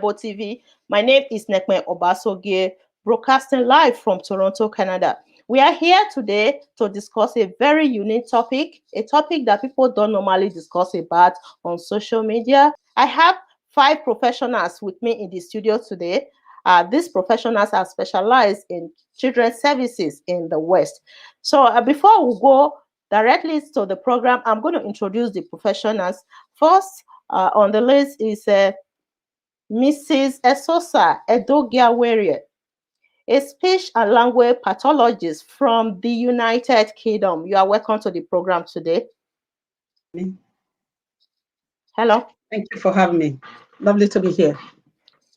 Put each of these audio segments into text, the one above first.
TV. My name is Nekme Obasogie, broadcasting live from Toronto, Canada. We are here today to discuss a very unique topic, a topic that people don't normally discuss about on social media. I have five professionals with me in the studio today. These professionals are specialized in children's services in the West. So before we go directly to the program, I'm going to introduce the professionals. First on the list is Mrs. Esosa Edogiawere, a speech and language pathologist from the United Kingdom. You are welcome to the program today. Hello. Thank you for having me. Lovely to be here.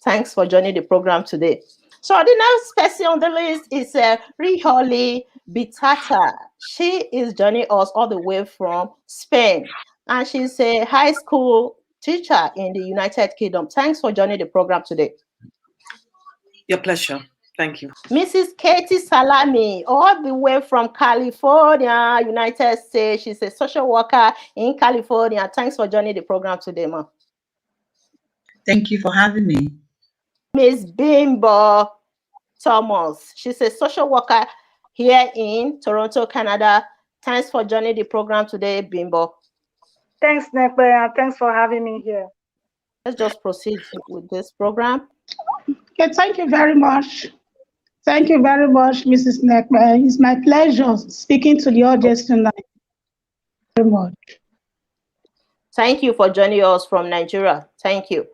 Thanks for joining the program today. So the next person on the list is Riholi Bitata. She is joining us all the way from Spain, and she's a high school teacher in the United Kingdom. Thanks for joining the program today. Your pleasure. Thank you. Mrs. Katie Salami, all the way from California, United States. She's a social worker in California. Thanks for joining the program today, ma. Thank you for having me. Miss Bimbo Thomas. She's a social worker here in Toronto, Canada. Thanks for joining the program today, Bimbo. Thanks, Nekbe. Thanks for having me here. Let's just proceed with this program. Okay, thank you very much. Thank you very much, Mrs. Nekbe. It's my pleasure speaking to the audience tonight. Very much. Thank you for joining us from Nigeria. Thank you.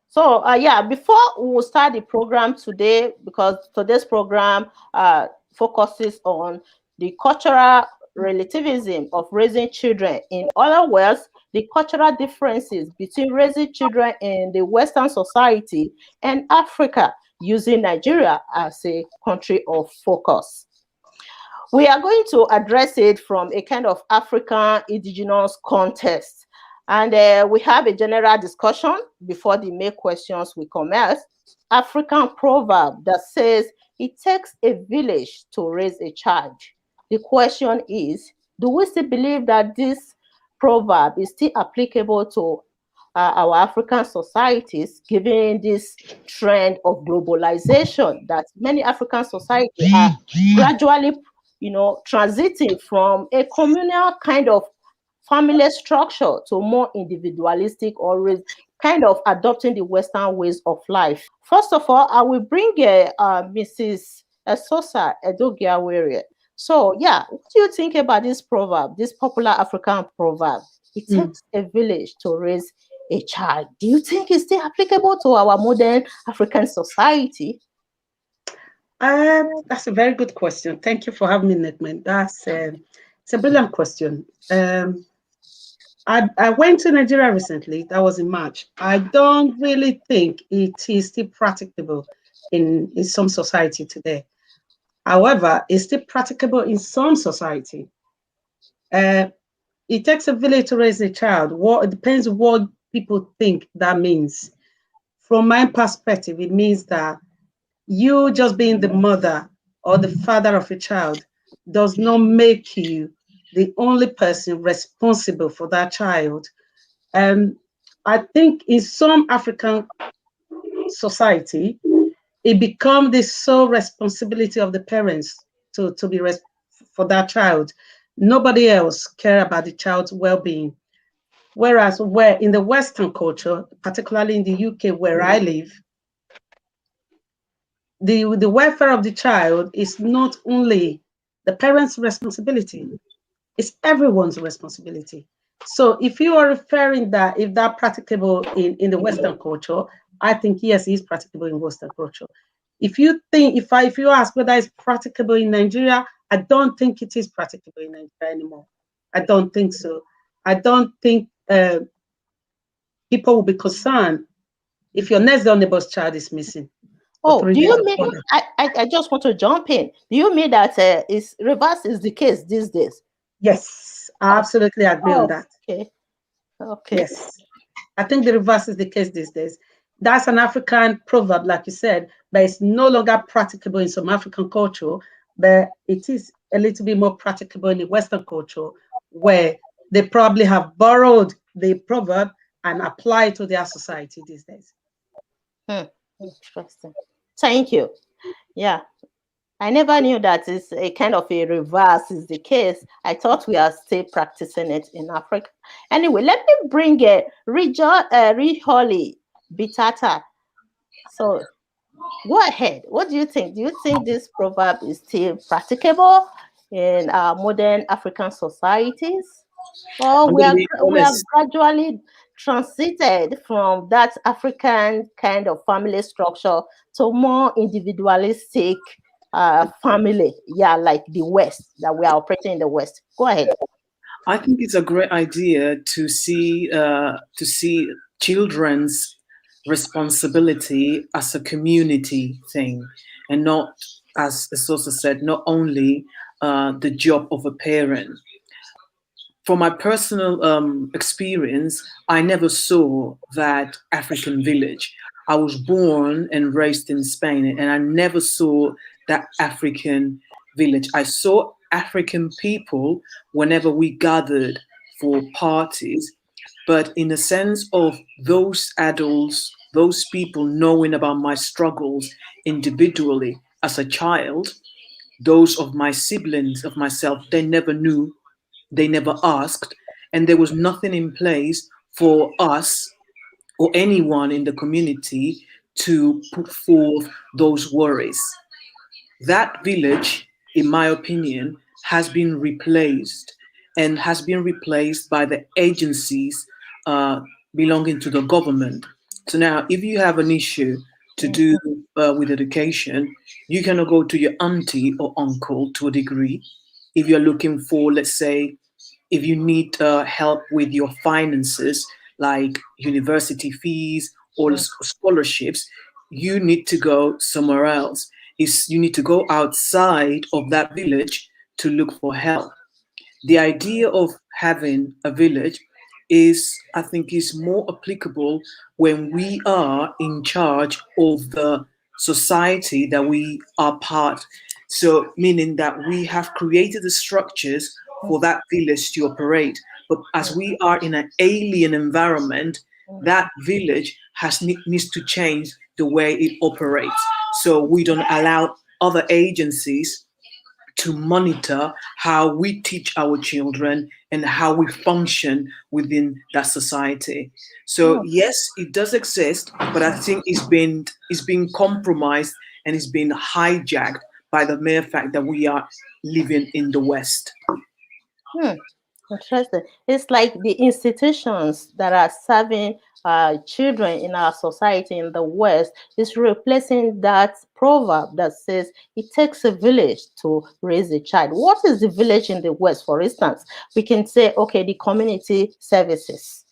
So, before we will start the program today, because today's program focuses on the cultural relativism of raising children. In other words, the cultural differences between raising children in the Western society and Africa, using Nigeria as a country of focus. We are going to address it from a kind of African indigenous context. And we have a general discussion before the main questions we commence. African proverb that says, it takes a village to raise a child. The question is, do we still believe that this proverb is still applicable to our African societies, given this trend of globalization that many African societies are gradually, transiting from a communal kind of family structure to more individualistic, or kind of adopting the Western ways of life? First of all, I will bring Mrs. Esosa Edogiawere. So, what do you think about this proverb, this popular African proverb? It takes a village to raise a child. Do you think it's still applicable to our modern African society? That's a very good question. Thank you for having me, Netman. It's a brilliant question. I went to Nigeria recently. That was in March. I don't really think it is still practicable in some society today. However, it's still practicable in some society. It takes a village to raise a child. It depends on what people think that means. From my perspective, it means that you just being the mother or the father of a child does not make you the only person responsible for that child. I think in some African society, it becomes the sole responsibility of the parents to be for that child. Nobody else cares about the child's well-being. Whereas where in the Western culture, particularly in the UK where I live, the welfare of the child is not only the parents' responsibility, it's everyone's responsibility. So if you are referring that, if that practicable in the Western culture, I think yes, it is practicable in Western culture. If you think, if you ask whether it's practicable in Nigeria, I don't think it is practicable in Nigeria anymore. I don't think so. I don't think people will be concerned if your next door neighbor's child is missing. Oh, do you mean, I just want to jump in. Do you mean that reverse is the case these days? Yes, I absolutely agree on that. Okay. Yes, I think the reverse is the case these days. That's an African proverb, like you said, but it's no longer practicable in some African culture, but it is a little bit more practicable in the Western culture, where they probably have borrowed the proverb and apply it to their society these days. Interesting. Thank you. Yeah. I never knew that it's a kind of a reverse is the case. I thought we are still practicing it in Africa. Anyway, let me bring Holly Bitata. So go ahead. What do you think? Do you think this proverb is still practicable in modern African societies? Or I'm going to be we are honest. gradually transited from that African kind of family structure to more individualistic family, yeah, like the West, that we are operating in the West. Go ahead. I think it's a great idea to see children's responsibility as a community thing, and not, as Sosa said, not only the job of a parent. From my personal experience, I never saw that African village. I was born and raised in Spain, and I never saw that African village. I saw African people whenever we gathered for parties, but in the sense of those adults, those people knowing about my struggles individually as a child, those of my siblings, of myself, they never knew, they never asked, and there was nothing in place for us or anyone in the community to put forth those worries. That village, in my opinion, has been replaced, and has been replaced by the agencies uh, belonging to the government. So now, if you have an issue to do with education, you cannot go to your auntie or uncle to a degree. If you're looking for, let's say, if you need help with your finances, like university fees or scholarships, you need to go somewhere else. You need to go outside of that village to look for help. The idea of having a village is, I think, is more applicable when we are in charge of the society that we are part. So meaning that we have created the structures for that village to operate. But as we are in an alien environment, that village needs to change the way it operates. So we don't allow other agencies to monitor how we teach our children and how we function within that society. So yes, it does exist, but I think it's been compromised, and it's been hijacked by the mere fact that we are living in the West. Interesting. It's like the institutions that are serving children in our society in the West is replacing that proverb that says it takes a village to raise a child. What is the village in the West, for instance? We can say, okay, the community services,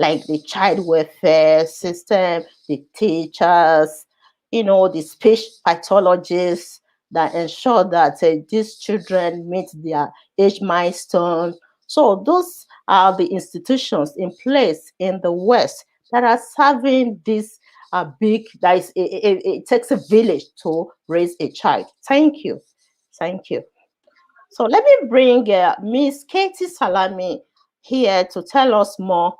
like the child welfare system, the teachers, the speech pathologists that ensure that these children meet their age milestone. So those are the institutions in place in the West that are serving this big, that is, it takes a village to raise a child. Thank you. Thank you. So let me bring Miss Katie Salami here to tell us more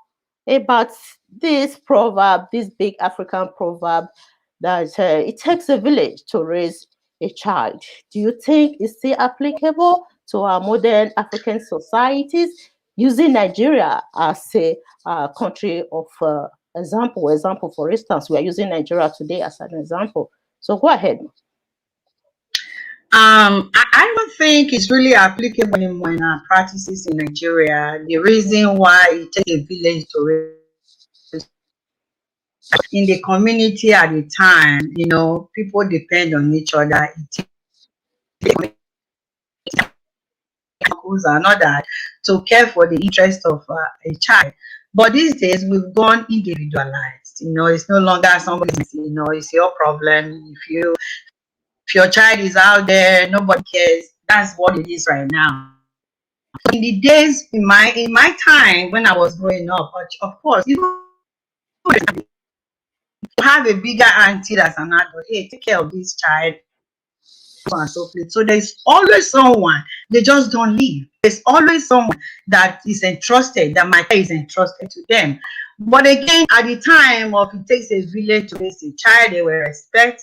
about this proverb, this big African proverb that it takes a village to raise a child. Do you think it's still applicable to our modern African societies, using Nigeria as a country of example? Example, for instance, we are using Nigeria today as an example. So go ahead. I don't think it's really applicable anymore in our practices in Nigeria. The reason why it takes a village to raise in the community at the time, people depend on each other. Uncles and others to care for the interest of a child. But these days we've gone individualized. It's no longer somebody's. It's your problem. If your child is out there, nobody cares. That's what it is right now. In the days in my time when I was growing up, of course, you have a bigger auntie that's an adult. Hey, take care of this child. And so forth. So there's always someone, they just don't leave. There's always someone that is entrusted, that my care is entrusted to them. But again, at the time of it takes a village to raise a child, they were respect,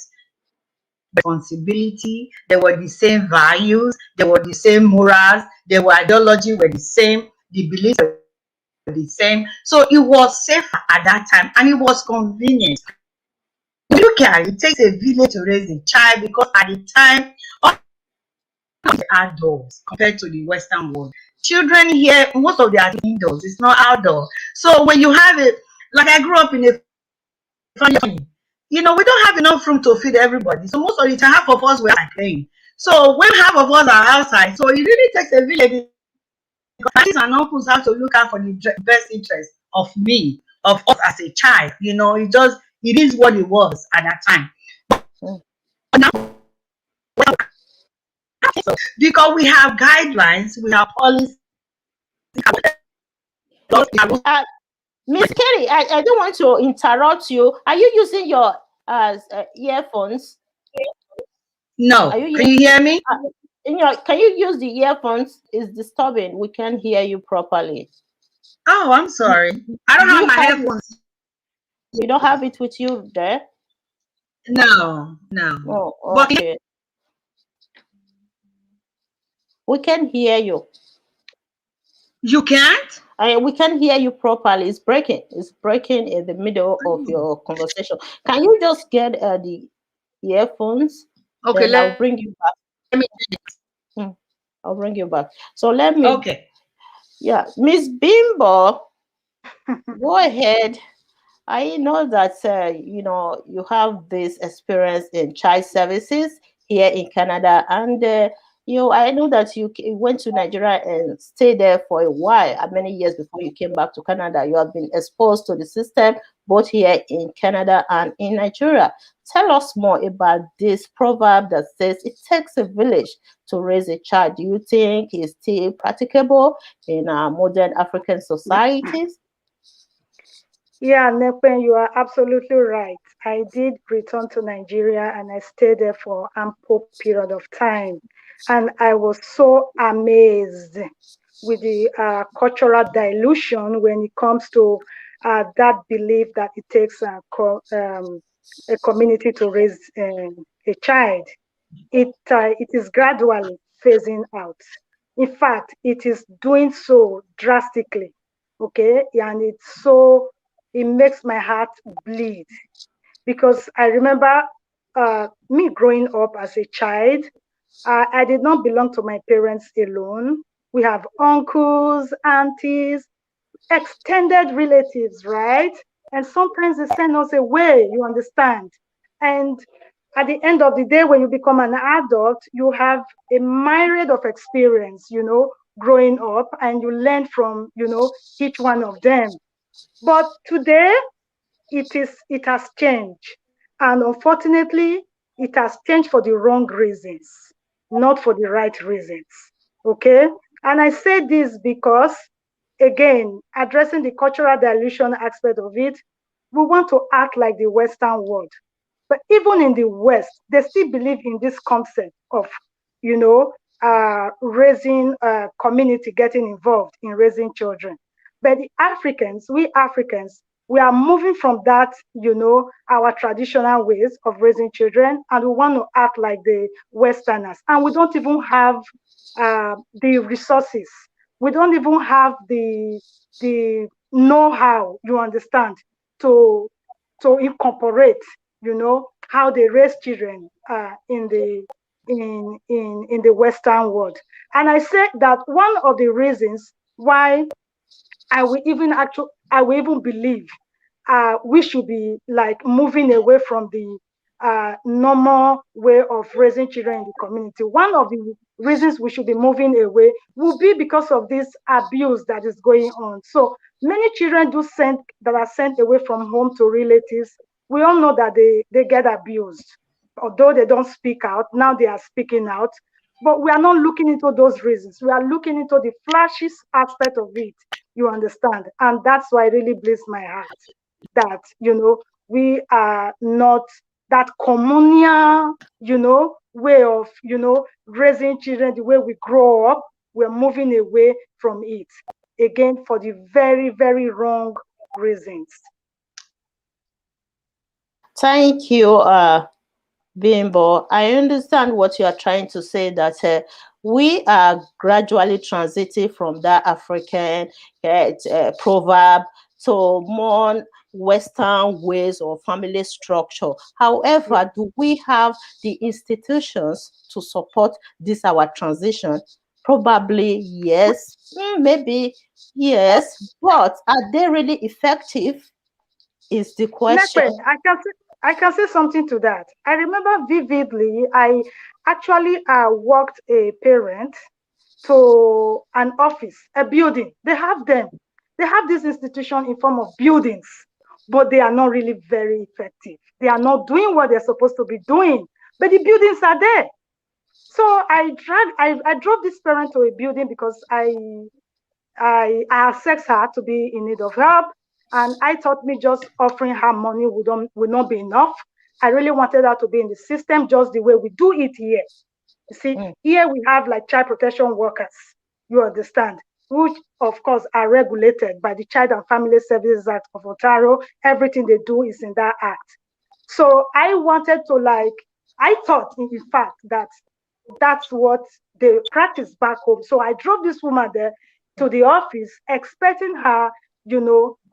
responsibility, there were the same values, there were the same morals, their ideology were the same, the beliefs were the same. So it was safer at that time and it was convenient. Look at it, it takes a village to raise a child because at the time, all the adults compared to the Western world. Children here, most of them are indoors, it's not outdoor. So when you have it, like I grew up in a family, we don't have enough room to feed everybody. So most of the time, half of us were playing. So when half of us are outside, so it really takes a village. Aunties and uncles have to look out for the best interest of me, of us as a child. It is what it was at that time. But now, because we have guidelines, we have policies. Miss Kelly, I don't want to interrupt you. Are you using your earphones? No. Are you Can you hear me? Can you use the earphones? It's disturbing. We can't hear you properly. Oh, I'm sorry. I don't have my headphones. You don't have it with you there? No. Oh, okay. We can hear you. You can't? We can hear you properly. It's breaking. It's breaking in the middle of your conversation. Can you just get the earphones? Okay, then I'll bring you back. I'll bring you back. So let me. Okay. Yeah, Miss Bimbo, go ahead. I know that you have this experience in child services here in Canada, and I know that you went to Nigeria and stayed there for a while, many years before you came back to Canada. You have been exposed to the system both here in Canada and in Nigeria. Tell us more about this proverb that says it takes a village to raise a child. Do you think it's still practicable in modern African societies? Yeah, Nepen, you are absolutely right. I did return to Nigeria and I stayed there for ample period of time. And I was so amazed with the cultural dilution when it comes to that belief that it takes a community to raise a child. It is gradually phasing out. In fact, it is doing so drastically. Okay, and it makes my heart bleed because I remember me growing up as a child. I did not belong to my parents alone. We have uncles, aunties, extended relatives, right? And sometimes they send us away, you understand? And at the end of the day, when you become an adult, you have a myriad of experience, growing up, and you learn from, each one of them. But today, it has changed. And unfortunately, it has changed for the wrong reasons, not for the right reasons. Okay? And I say this because, again, addressing the cultural dilution aspect of it, we want to act like the Western world. But even in the West, they still believe in this concept of, raising community, getting involved in raising children. But we Africans, we are moving from that, our traditional ways of raising children, and we want to act like the Westerners. And we don't even have the resources. We don't even have the know-how, you understand, to incorporate, how they raise children in the Western world. And I said that one of the reasons why I will even believe we should be like moving away from the normal way of raising children in the community. One of the reasons we should be moving away will be because of this abuse that is going on. So many children that are sent away from home to relatives. We all know that they get abused. Although they don't speak out, now they are speaking out. But we are not looking into those reasons. We are looking into the flashy aspect of it, you understand? And that's why it really bleeds my heart that, we are not that communal, way of, raising children the way we grow up. We're moving away from it. Again, for the very, very wrong reasons. Thank you, Bimbo. I understand what you are trying to say, that we are gradually transiting from that African proverb to more Western ways of family structure. However, do we have the institutions to support this our transition? Probably yes, maybe yes, but are they really effective? Is the question. Nekpe, I can say something to that. I remember vividly, I actually worked a parent to an office, a building. They have them. They have this institution in form of buildings, but they are not really very effective. They are not doing what they're supposed to be doing, but the buildings are there. So I drove this parent to a building because I assessed her to be in need of help. And I thought me just offering her money would not be enough. I really wanted her to be in the system just the way we do it here. You see, here we have like child protection workers, you understand, which of course are regulated by the Child and Family Services Act of Ontario. Everything they do is in that act. So I wanted to I thought in fact that that's what they practice back home. So I drove this woman there to the office, expecting her,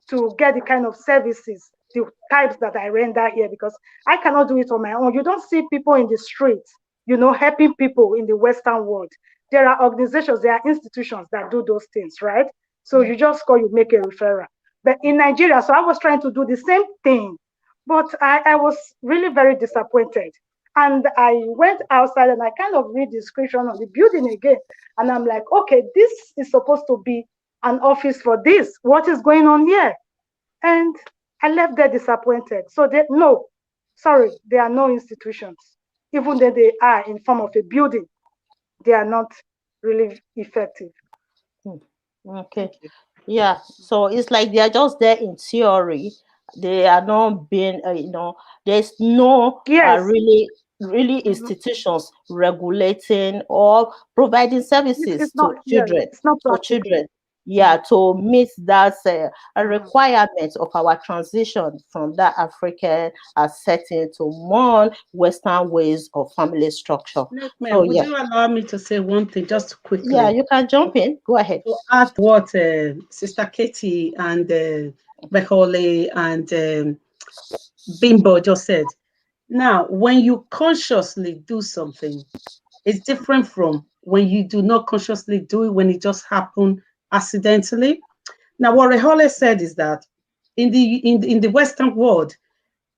to get the kind of services, the types that I render here, because I cannot do it on my own. You don't see people in the streets, helping people in the Western world. There are organizations, there are institutions that do those things, right? So you just call, you make a referral. But in Nigeria, so I was trying to do the same thing, but I was really very disappointed. And I went outside and I kind of read the description of the building again. And I'm like, okay, this is supposed to be an office for this. What is going on here? And I left there disappointed. So there are no institutions. Even though they are in form of a building, they are not really effective. Okay. Yeah. So it's like they are just there in theory. They are not being, there's no Yes. really institutions regulating or providing services to children. It's not practical. Yeah, to meet that a requirement of our transition from that African setting to more Western ways of family structure. Would you allow me to say one thing just quickly? Yeah, you can jump in. Go ahead. To add what Sister Katie and Bekole and Bimbo just said. Now, when you consciously do something, it's different from when you do not consciously do it, when it just happened accidentally. Now, what Rehole said is that in the Western world,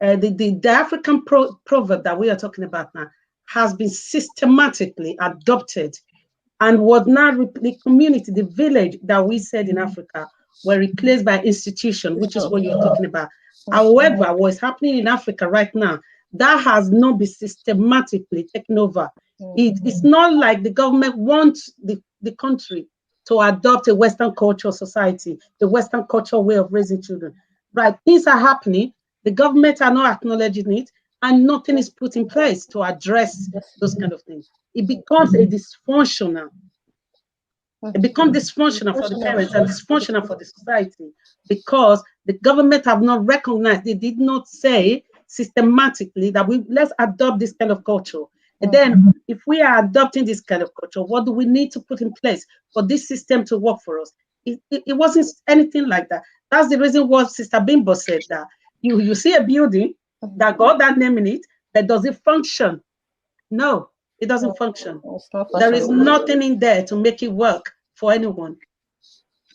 the African proverb that we are talking about now has been systematically adopted, and was now the community, the village that we said in Africa were replaced by institution, which is what you're talking about. However, what's happening in Africa right now, that has not been systematically taken over. It's not like the government wants the country to adopt a Western cultural society, the Western cultural way of raising children. Right, things are happening, the government are not acknowledging it, and nothing is put in place to address those kind of things. It becomes a dysfunctional. It becomes dysfunctional for the parents and dysfunctional for the society, because the government have not recognized, they did not say systematically that let's adopt this kind of culture. And then if we are adopting this kind of culture, what do we need to put in place for this system to work for us? It wasn't anything like that. That's the reason why Sister Bimbo said that you see a building that got that name in it, that does it function? No, it doesn't function. There is nothing in there to make it work for anyone.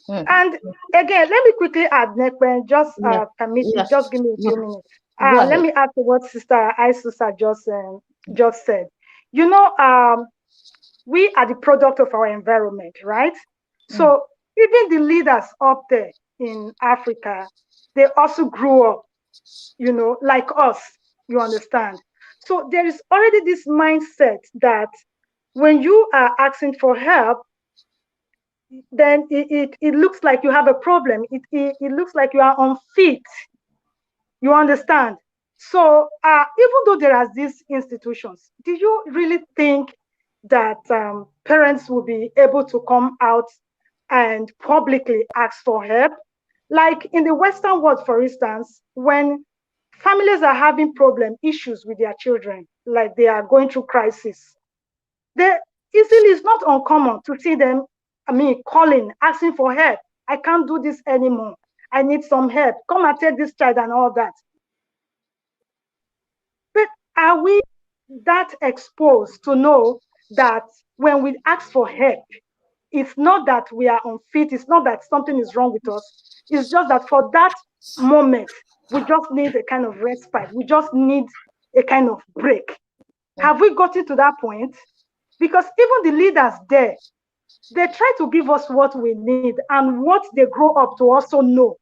And again, let me quickly add, Nekwen, just permit me, just give me a few minutes. Let me add to what Sister Isusa just said. We are the product of our environment, right? So even the leaders up there in Africa, they also grew up, like us, you understand? So there is already this mindset that when you are asking for help, then it looks like you have a problem. It looks like you are unfit. You understand? So even though there are these institutions, do you really think that parents will be able to come out and publicly ask for help? Like in the Western world, for instance, when families are having issues with their children, like they are going through crisis, they easily, it's not uncommon to see them, calling, asking for help. I can't do this anymore. I need some help. Come and take this child and all that. But are we that exposed to know that when we ask for help, it's not that we are unfit, it's not that something is wrong with us. It's just that for that moment, we just need a kind of respite. We just need a kind of break. Have we gotten to that point? Because even the leaders there, they try to give us what we need and what they grow up to also know.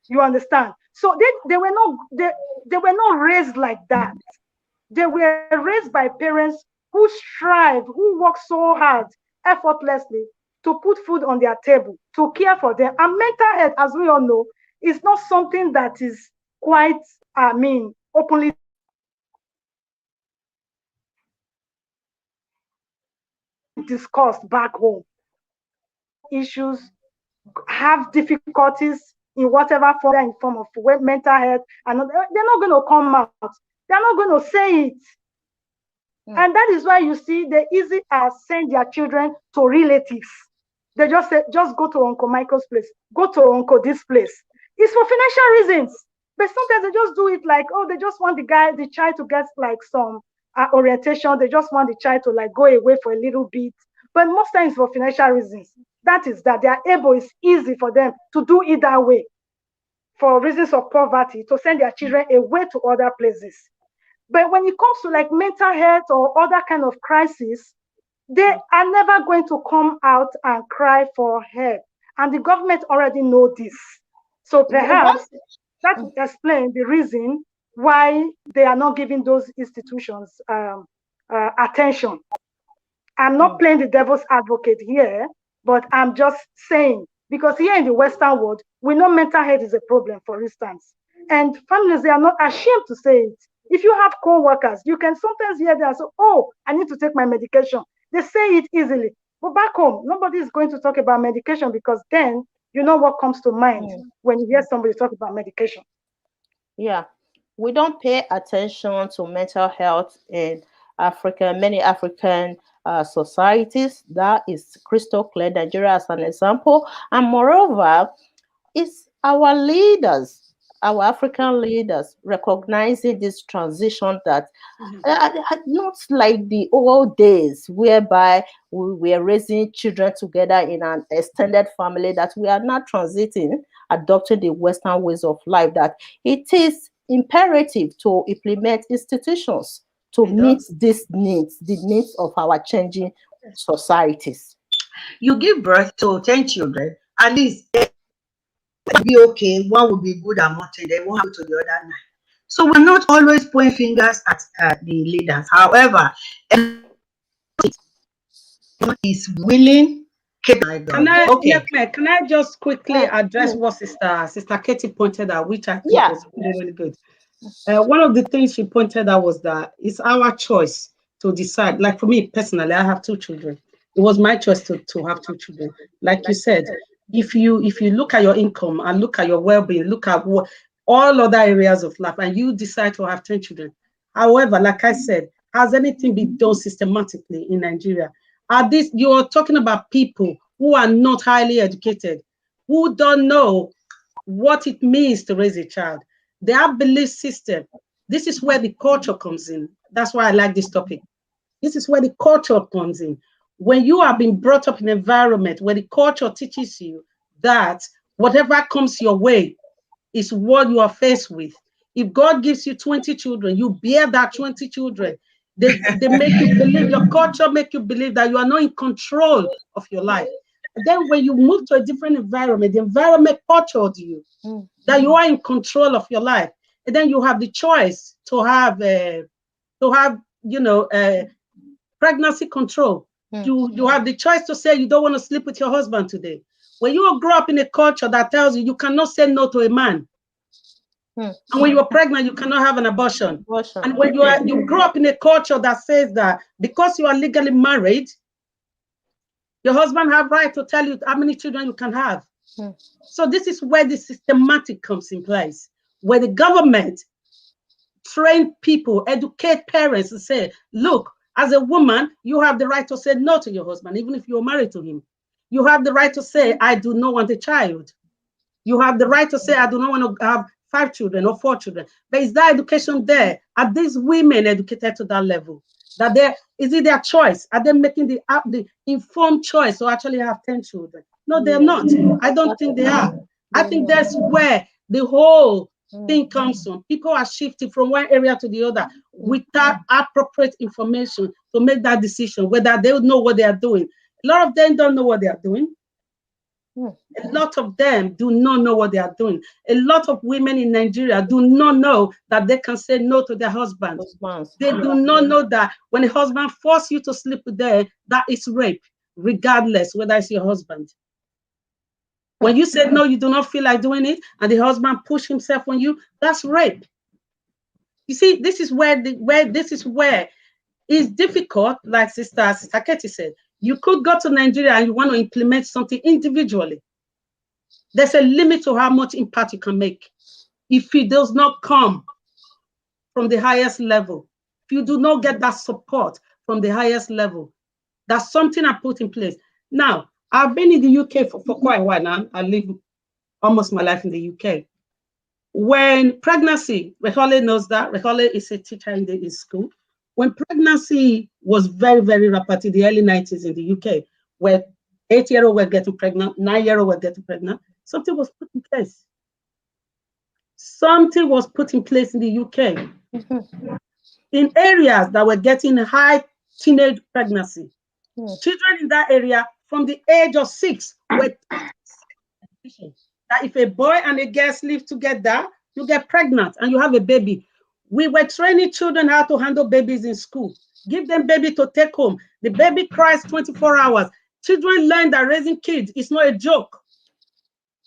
You understand? So they were not raised like that. They were raised by parents who strive, who work so hard, effortlessly, to put food on their table, to care for them. And mental health, as we all know, is not something that is quite, openly discussed back home. Issues, have difficulties in whatever form, in form of mental health, and they're not going to come out. They're not going to say it. And that is why you see they easily send their children to relatives. They just say, just go to Uncle Michael's place, go to Uncle this place. It's for financial reasons. But sometimes they just do it like, oh, they just want the child to get like some orientation. They just want the child to like go away for a little bit. But most times for financial reasons. That is that they are able, it's easy for them to do it that way. For reasons of poverty, to send their children away to other places. But when it comes to like mental health or other kind of crisis, they are never going to come out and cry for help. And the government already know this. So perhaps that would explain the reason why they are not giving those institutions attention. I'm not playing the devil's advocate here, but I'm just saying, because here in the Western world, we know mental health is a problem, for instance. And families, they are not ashamed to say it. If you have co-workers, you can sometimes hear them say, oh, I need to take my medication. They say it easily. But back home, nobody is going to talk about medication, because then you know what comes to mind when you hear somebody talk about medication. Yeah, we don't pay attention to mental health in Africa, many African societies. That is crystal clear. Nigeria as an example. And moreover, it's our leaders, our African leaders, recognizing this transition that not like the old days whereby we were raising children together in an extended family, that we are now transiting, adopting the Western ways of life, that it is imperative to implement institutions to meet these needs, the needs of our changing societies. You give birth to 10 children, at least be okay, one will be good and nothing, they won't have to the other 9. So we're not always pointing fingers at the leaders. However, is willing. Can I just quickly address what Sister Katie pointed out, which I think was really, really good. One of the things she pointed out was that it's our choice to decide. Like for me personally, I have 2 children. It was my choice to have 2 children. Like you said, if you look at your income and look at your well-being, look at all other areas of life, and you decide to have 10 children. However, like I said, has anything been done systematically in Nigeria? You are talking about people who are not highly educated, who don't know what it means to raise a child. Their belief system. This is where the culture comes in. That's why I like this topic. This is where the culture comes in. When you have been brought up in an environment where the culture teaches you that whatever comes your way is what you are faced with. If God gives you 20 children, you bear that 20 children. They make you believe, your culture make you believe that you are not in control of your life. And then when you move to a different environment, the environment cultured you that you are in control of your life. And then you have the choice to have pregnancy control. You have the choice to say you don't want to sleep with your husband today. When you grow up in a culture that tells you cannot say no to a man, and when you're pregnant, you cannot have an abortion. And when you grow up in a culture that says that because you are legally married, your husband have right to tell you how many children you can have. Hmm. So this is where the systematic comes in place, where the government train people, educate parents, and say, look, as a woman, you have the right to say no to your husband, even if you're married to him. You have the right to say, I do not want a child. You have the right to say, I do not want to have 5 children or 4 children. But is that education there? Are these women educated to that level? That is it their choice? Are they making the informed choice to actually have 10 children? No, they're not. I don't think they are. I think that's where the whole thing comes from. People are shifting from one area to the other without appropriate information to make that decision, whether they would know what they are doing. A lot of them don't know what they are doing. A lot of them do not know what they are doing. A lot of women in Nigeria do not know that they can say no to their husbands. They do not know that when a husband forces you to sleep with them, that is rape, regardless whether it's your husband. When you said no, you do not feel like doing it, and the husband push himself on you, that's rape. You see, this is where it's difficult, like Sister Katie said. You could go to Nigeria and you want to implement something individually. There's a limit to how much impact you can make. If it does not come from the highest level, if you do not get that support from the highest level, that's something I put in place. Now, I've been in the UK for quite a while now. I live almost my life in the UK. When pregnancy, Rehole knows that. Rehole is a teacher in school. When pregnancy was very, very rapid in the early 90s in the UK, where 8-year-olds were getting pregnant, 9-year-olds were getting pregnant, something was put in place. Something was put in place in the UK. In areas that were getting high teenage pregnancy. Children in that area from the age of 6 were that if a boy and a girl live together, you get pregnant and you have a baby. We were training children how to handle babies in school. Give them baby to take home. The baby cries 24 hours. Children learn that raising kids is not a joke.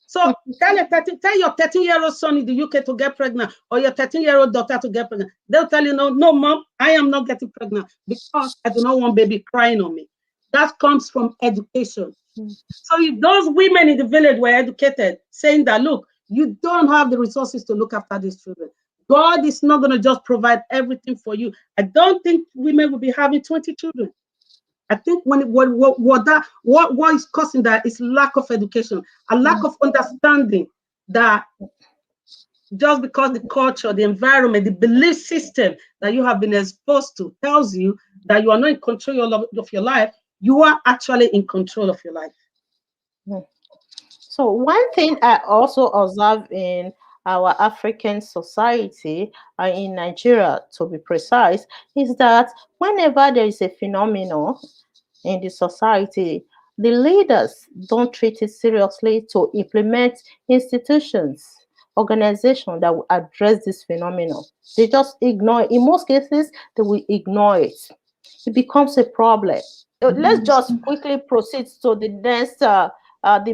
So tell your 13-year-old son in the UK to get pregnant, or your 13-year-old daughter to get pregnant. They'll tell you, no, mom, I am not getting pregnant because I do not want baby crying on me. That comes from education. So if those women in the village were educated, saying that, look, you don't have the resources to look after these children. God is not going to just provide everything for you. I don't think women will be having 20 children. I think what is causing that is lack of education, a lack of understanding that just because the culture, the environment, the belief system that you have been exposed to tells you that you are not in control of your life, you are actually in control of your life. So one thing I also observe in our African society, in Nigeria to be precise, is that whenever there is a phenomenon in the society, the leaders don't treat it seriously to implement institutions, organizations that will address this phenomenon. They just ignore it. In most cases, they will ignore it. It becomes a problem. Let's just quickly proceed to the next, the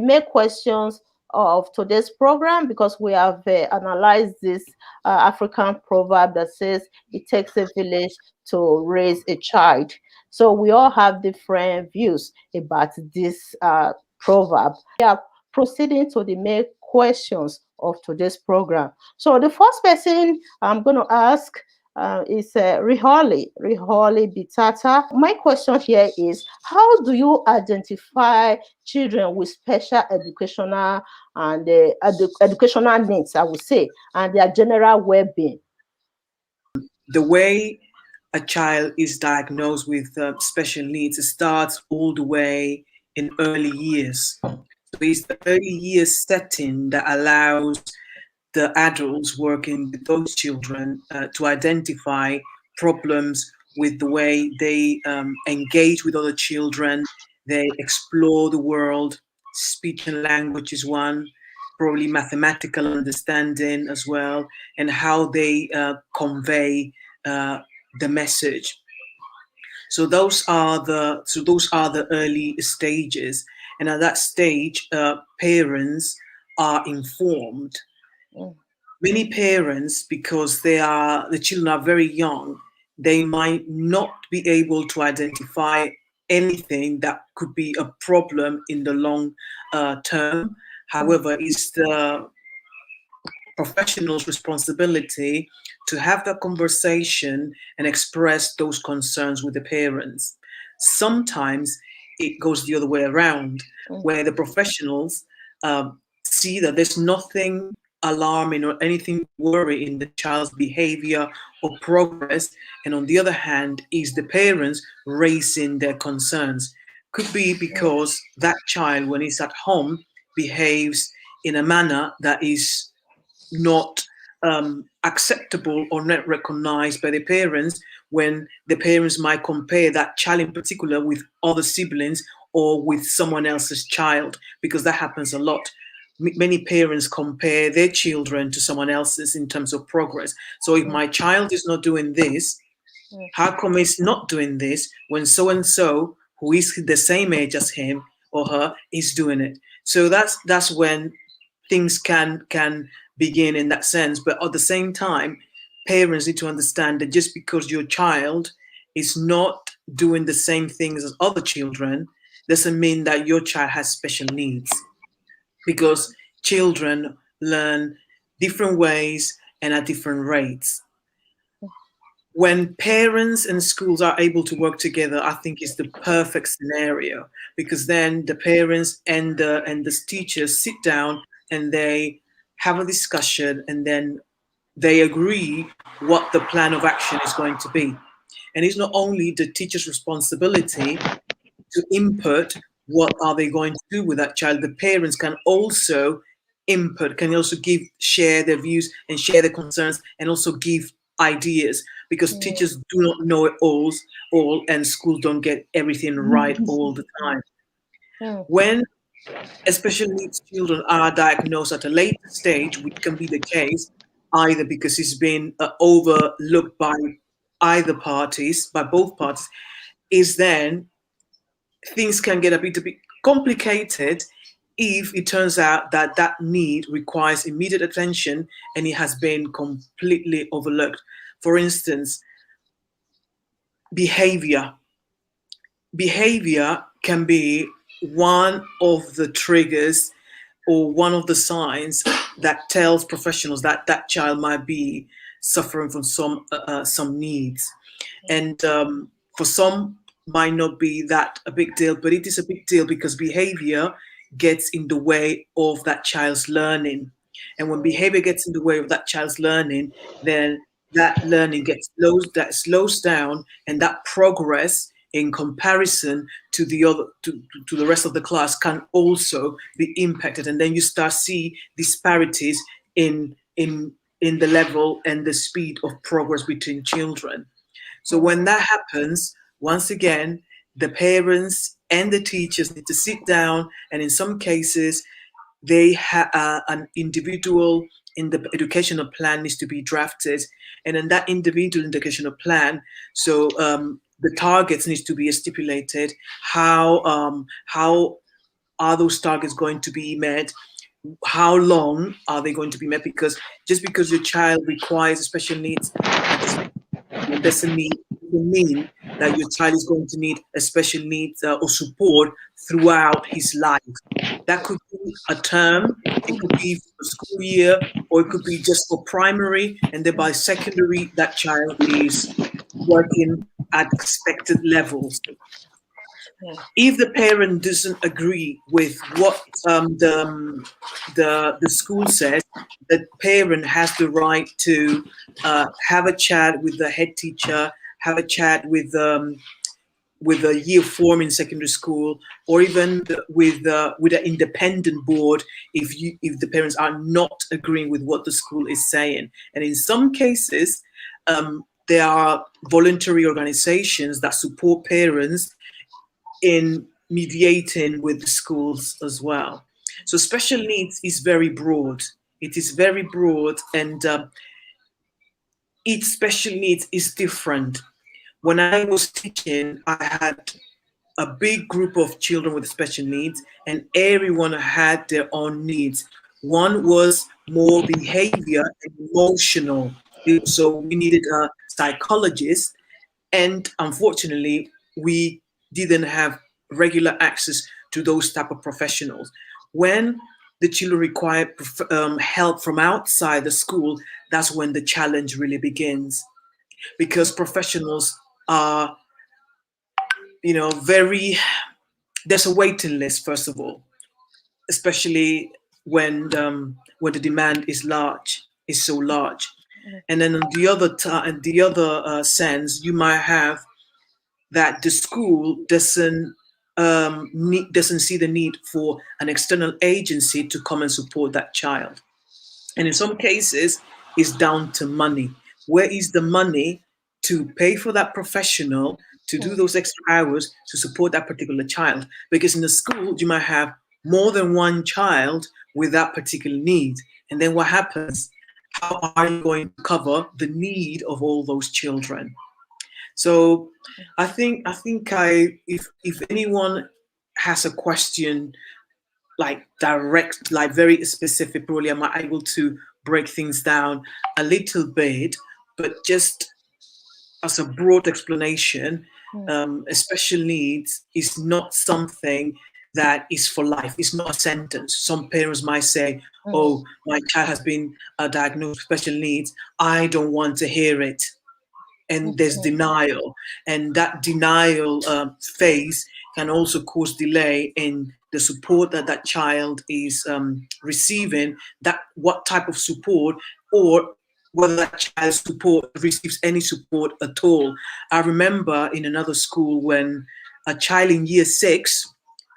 main questions of today's program, because we have analyzed this African proverb that says it takes a village to raise a child. So we all have different views about this proverb. We are proceeding to the main questions of today's program. So the first person I'm going to ask is Riholi Bitata. My question here is, how do you identify children with special educational and educational needs, I would say, and their general well-being? The way a child is diagnosed with special needs, it starts all the way in early years. So it's the early years setting that allows the adults working with those children to identify problems with the way they engage with other children, they explore the world. Speech and language is one, probably mathematical understanding as well, and how they convey the message. So those are the early stages, and at that stage, parents are informed. Many parents, because the children are very young, they might not be able to identify anything that could be a problem in the long term. However, it's the professional's responsibility to have that conversation and express those concerns with the parents. Sometimes it goes the other way around, where the professionals see that there's nothing alarming or anything to worry in the child's behavior or progress, and on the other hand, is the parents raising their concerns. Could be because that child, when he's at home, behaves in a manner that is not acceptable or not recognized by the parents, when the parents might compare that child in particular with other siblings or with someone else's child, because that happens a lot. Many parents compare their children to someone else's in terms of progress. So if my child is not doing this, how come he's not doing this when so and so, who is the same age as him or her, is doing it? So that's when things can begin in that sense. But at the same time, parents need to understand that just because your child is not doing the same things as other children doesn't mean that your child has special needs, because children learn different ways and at different rates. When parents and schools are able to work together, I think it's the perfect scenario, because then the parents and the teachers sit down and they have a discussion, and then they agree what the plan of action is going to be. And it's not only the teacher's responsibility to input what are they going to do with that child. The parents can also input, can also share their views and share their concerns, and also give ideas, because teachers do not know it all, and schools don't get everything right all the time. When special needs children are diagnosed at a later stage, which can be the case either because it's been overlooked by both parties, is then things can get a bit complicated if it turns out that that need requires immediate attention and it has been completely overlooked. For instance, behavior. Behavior can be one of the triggers or one of the signs that tells professionals that that child might be suffering from some needs. And for some might not be that a big deal, but it is a big deal because behavior gets in the way of that child's learning. And when behavior gets in the way of that child's learning, then that learning slows down, and that progress in comparison to the rest of the class can also be impacted. And then you start see disparities in the level and the speed of progress between children. So when that happens, once again, the parents and the teachers need to sit down, and in some cases, they have an individual in the educational plan needs to be drafted, and in that individual educational plan, so the targets needs to be stipulated. How are those targets going to be met? How long are they going to be met? Because just because your child requires special needs doesn't mean that your child is going to need a special needs or support throughout his life. That could be a term, it could be for a school year, or it could be just for primary, and then by secondary, that child is working at expected levels. If the parent doesn't agree with what the school says, the parent has the right to have a chat with the head teacher, have a chat with a year form in secondary school, or even with an independent board if the parents are not agreeing with what the school is saying. And in some cases, there are voluntary organizations that support parents in mediating with the schools as well. So special needs is very broad. It is very broad, and each special needs is different. When I was teaching, I had a big group of children with special needs, and everyone had their own needs. One was more behavior and emotional. So we needed a psychologist, and unfortunately, we didn't have regular access to those type of professionals. When the children require help from outside the school, that's when the challenge really begins. Because professionals are, very, there's a waiting list, first of all, especially when the demand is so large. And then on the other sense, you might have that the school doesn't see the need for an external agency to come and support that child. And in some cases, it's down to money. Where is the money to pay for that professional to do those extra hours to support that particular child? Because in the school, you might have more than one child with that particular need. And then what happens? How are you going to cover the need of all those children? So I think if anyone has a question, like direct, like very specific, probably I'm able to break things down a little bit, but just as a broad explanation, special needs is not something that is for life. It's not a sentence. Some parents might say, oh, my child has been diagnosed with special needs. I don't want to hear it. And there's denial. And that denial phase can also cause delay in the support that that child is receiving, that what type of support, or whether that child receives any support at all. I remember in another school when a child in year 6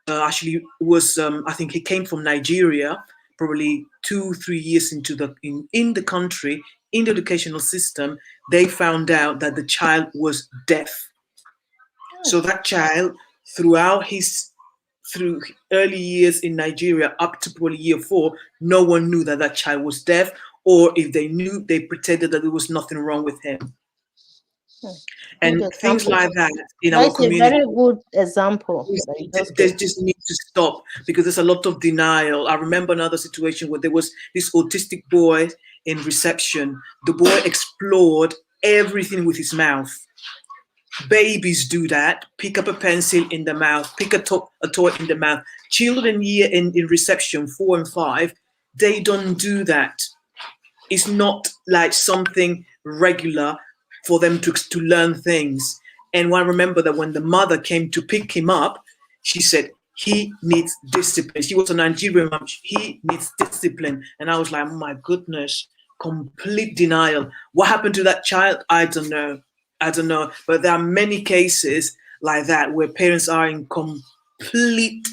actually was, I think he came from Nigeria, probably 2-3 years into in the country, in the educational system, they found out that the child was deaf. So that child, through early years in Nigeria up to probably year 4, no one knew that that child was deaf, or if they knew, they pretended that there was nothing wrong with him. And things like that in our community. That's a very good example. They just need to stop, because there's a lot of denial. I remember another situation where there was this autistic boy in reception. The boy explored everything with his mouth. Babies do that. Pick up a pencil in the mouth, pick a toy in the mouth. Children here in reception 4 and 5, they don't do that. It's not like something regular for them to learn things. And I remember that when the mother came to pick him up, she said, he needs discipline. She was a Nigerian mom. He needs discipline. And I was like, oh my goodness, complete denial. What happened to that child? I don't know. But there are many cases like that where parents are in complete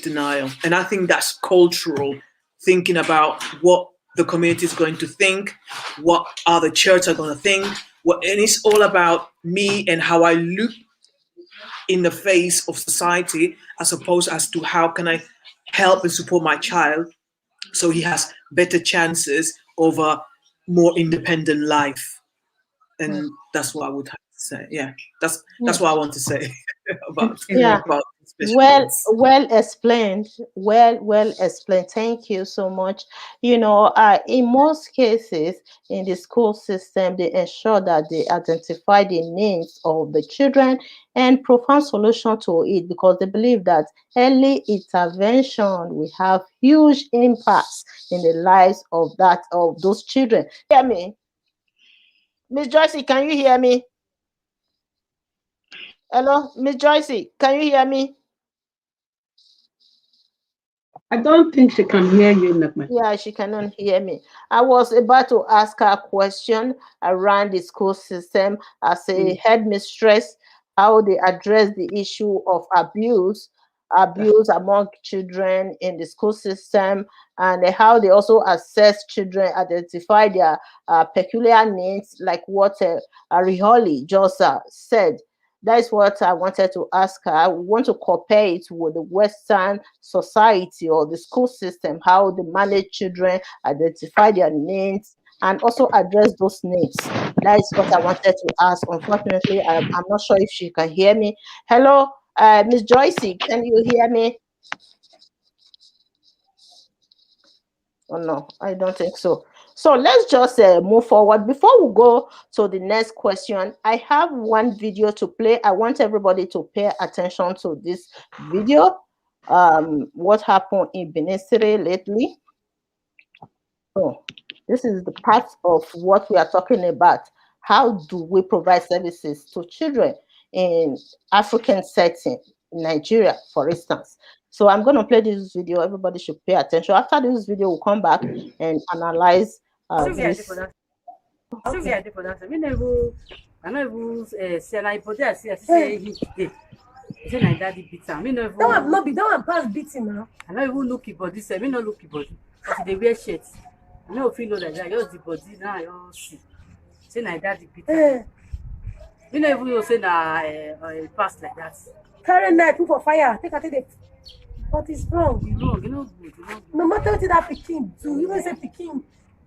denial. And I think that's cultural, thinking about what the community is going to think, what other church are going to think. And it's all about me and how I look in the face of society, as opposed as to how can I help and support my child so he has better chances of a more independent life. And that's what I would have to say. Yeah, that's what I want to say about well explained. Well explained. Thank you so much. In most cases in the school system, they ensure that they identify the needs of the children and provide solution to it, because they believe that early intervention will have huge impacts in the lives of those children. Hear me? Miss Joycey, can you hear me? Hello, Miss Joycey, can you hear me? I don't think she can hear you, Nakman. Yeah, she cannot hear me. I was about to ask her a question around the school system as a headmistress, how they address the issue of abuse among children in the school system, and how they also assess children, identify their peculiar needs, like what Ariholi just said. That is what I wanted to ask her. I want to compare it with the Western society or the school system, how they manage children, identify their needs, and also address those needs. That is what I wanted to ask. Unfortunately, I'm not sure if she can hear me. Hello, Miss Joycey, can you hear me? Oh, no, I don't think so. So let's just move forward. Before we go to the next question, I have one video to play. I want everybody to pay attention to this video. what happened in Benin City lately. So this is the part of what we are talking about. How do we provide services to children in African setting, in Nigeria, for instance? So I'm going to play this video. Everybody should pay attention. After this video, we'll come back and analyze this. Don't pass beating now. I don't even look your body, say me no look your body. But they wear shirts. I no feel like that. Just the body now I don't see. Say like that the beating. Me no even say na pass like that. Carry knife, put for fire. Take it. But it's wrong. You wrong. You know good. You know good. No matter what that pikin do, even say pikin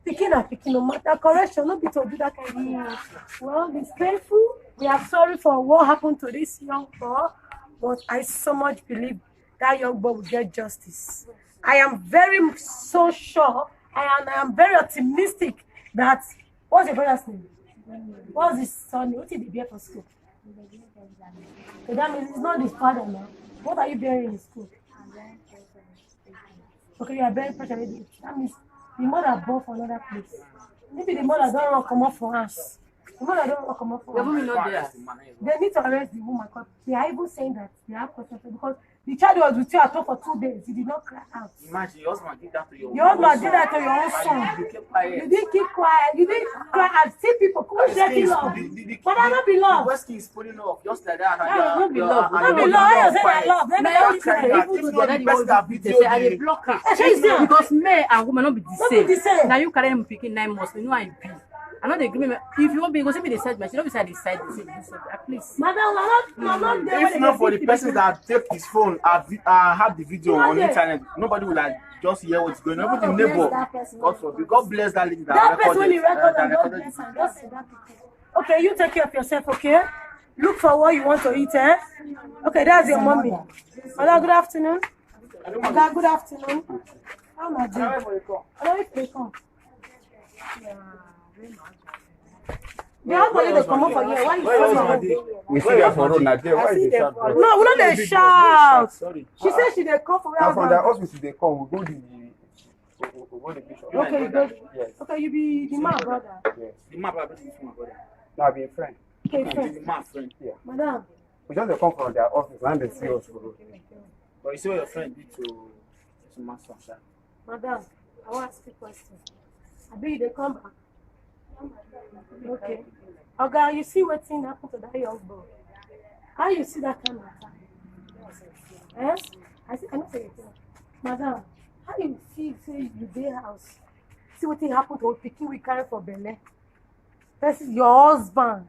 and pikin, no matter correction, no be to do that kind of thing. Well, it's painful. We are sorry for what happened to this young boy, but I so much believe that young boy will get justice. I am very so sure, and I am very optimistic that, what's your brother's name? What's his son? What did he bear for school? So that means it's not his father now. What are you bearing in school? Okay, you are bearing pressure. That means the mother born for another place. Maybe the mother don't want to come up for us. The mother don't want to come up for us. They need to arrest the woman because they are even saying that they have questions because the child was with you at home for 2 days. He did not cry out. Imagine your husband did that to your husband did that to your own son. You didn't keep quiet. You didn't cry out. See people, come on, share love. But I don't be love. West is pulling off just like that. No be love. No be love. I say I love. Let me even though the daddy say I dey block her. Because men and women not be the same. Now you carry him picking 9 months. You know I be. I know they give me. If you want me, go see me the side. But she don't beside the side. Please. Madam, I'm not there. If not for the person that take his phone and have the video on the internet, nobody will like just hear what's going on. Even the neighbor, God bless that lady that person when he recorded. Okay, you take care of yourself. Okay, look for what you want to eat. Okay, that's your mommy. Madam, good afternoon. Madam, good afternoon. How am I doing? Hello, if they come. They have money to come up for here. Why you we see them for road now. Why is they shout? No, we don't dey shout. She said she dey come for where. From the hospital they come. We go the bishop. Okay, you go. Yes. Okay, you be the man, brother. Yes. The man brother is my brother. No, I be a friend. Okay, friend. The man friend. Yeah. Madam. We just dey come from their office and they see us for road. But you see what your friend did to my son. Madam, I want to ask you a question. I bet they come back. Okay. Okay, you see what thing happened to that young boy? How you see that kind of thing? Eh? I know say it. Madam, how you feel say you dey house? See what thing happened to pikin we carry for belle? Person, your husband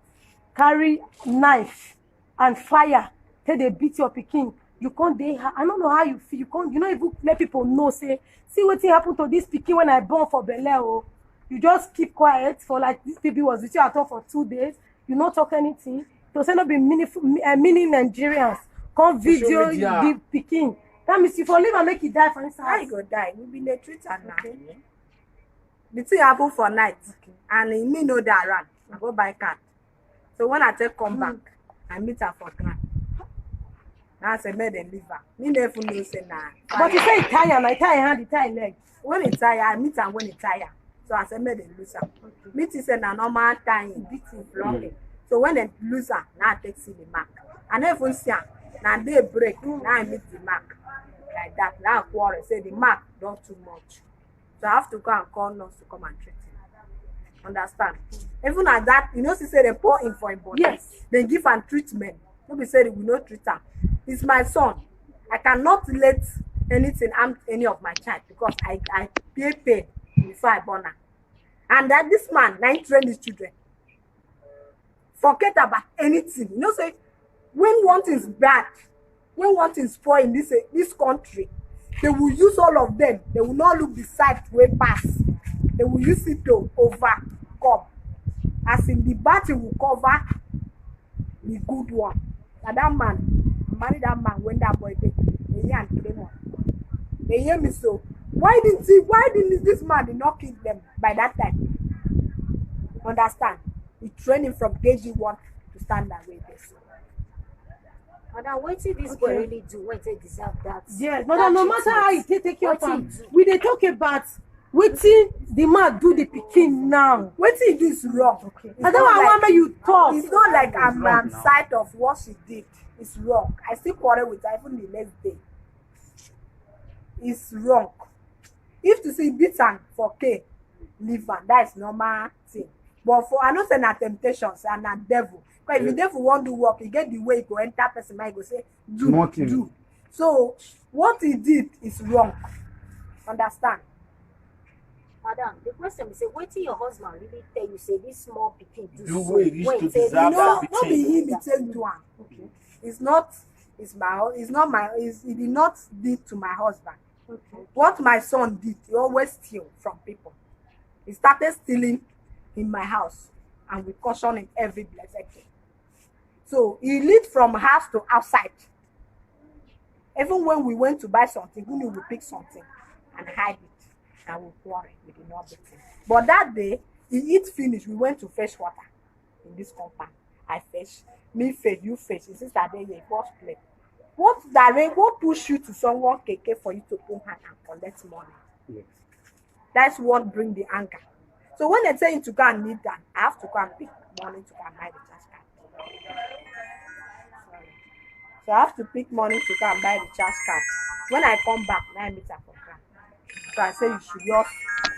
carry knife and fire till they beat your pikin. You can't dey. I don't know how you feel. You don't even let people know. Say, see what thing happened to this pikin when I born for belle. Oh. You just keep quiet for like this baby was with you at home for 2 days. You not talk anything. You say not be many Nigerians come video the pikin. That means if you leave and make it die for instance. How you go die? We be the treater now. The thing happen for night, and me know that run. I go buy cat. So when I come back, I meet her for ground. Now I say make them leave her. Me never know say nah. But you say tie and I tie hand, it tie leg. When it tire, I meet her when it tire. So I said, make them lose her. Meet is a normal time, beating, blocking. So when they lose her, now I take see the mark. And even see her, now they break, now I meet the mark. Like that, now I quarrel, say the mark don't too much. So I have to go and call nurse to come and treat him. Understand? Even at that, you know, she said they pour in for him body. Yes. They give him treatment. Nobody said we no treat him. It's my son. I cannot let anything harm any of my child because I pay pain before I born her. And that this man now train his children. Forget about anything. You know, say when one thing is bad, when one thing is spoil in this country, they will use all of them. They will not look the side way pass. They will use it to overcome. As in the bad thing will cover the good one. Now that man, marry that man when that boy did. They hear me so. Why didn't this man did not kill them by that time? Understand? He trained him from KG1 to stand that way. Madam, what did this boy really do when they deserve that? Yes, but no matter how you take care of him, we dey talk about wetin the man do the pikin now. Wetin he do is wrong. Okay. I don't want make you talk. It's not like I'm side of what she did. It's wrong. I still quarrel with her even the next day. It's wrong. If to see beat am for K, leave am. That is normal thing. But for I know say na temptations and na devil. Because if the devil wan do work, he get the way he go enter person mind, he go say do. So what he did is wrong. Understand? Madam, the question is, wetin your husband really tell you say this small pikin do You so? wey reach to deserve that No be pikin. him he take do am. Okay. It's not he did not did to my husband. Okay. What my son did, he always steal from people. He started stealing in my house, and we caution him every blessed day. So he lead from house to outside. Even when we went to buy something, we knew we pick something and hide it, and we quarrel. We did not beat him. But that day, he eat finish. We went to fetch water in this compound. I fetch, me fetch, you fetch. His sister there, he first play. What push you to someone keke for you to put hand and collect money? Yes. That's what bring the anger. So when they tell you to go and kneel down, I have to go and pick money to go and buy the charge card. Sorry. So I have to pick money to go and buy the charge card. When I come back, now I meet her for ground. So I say you should just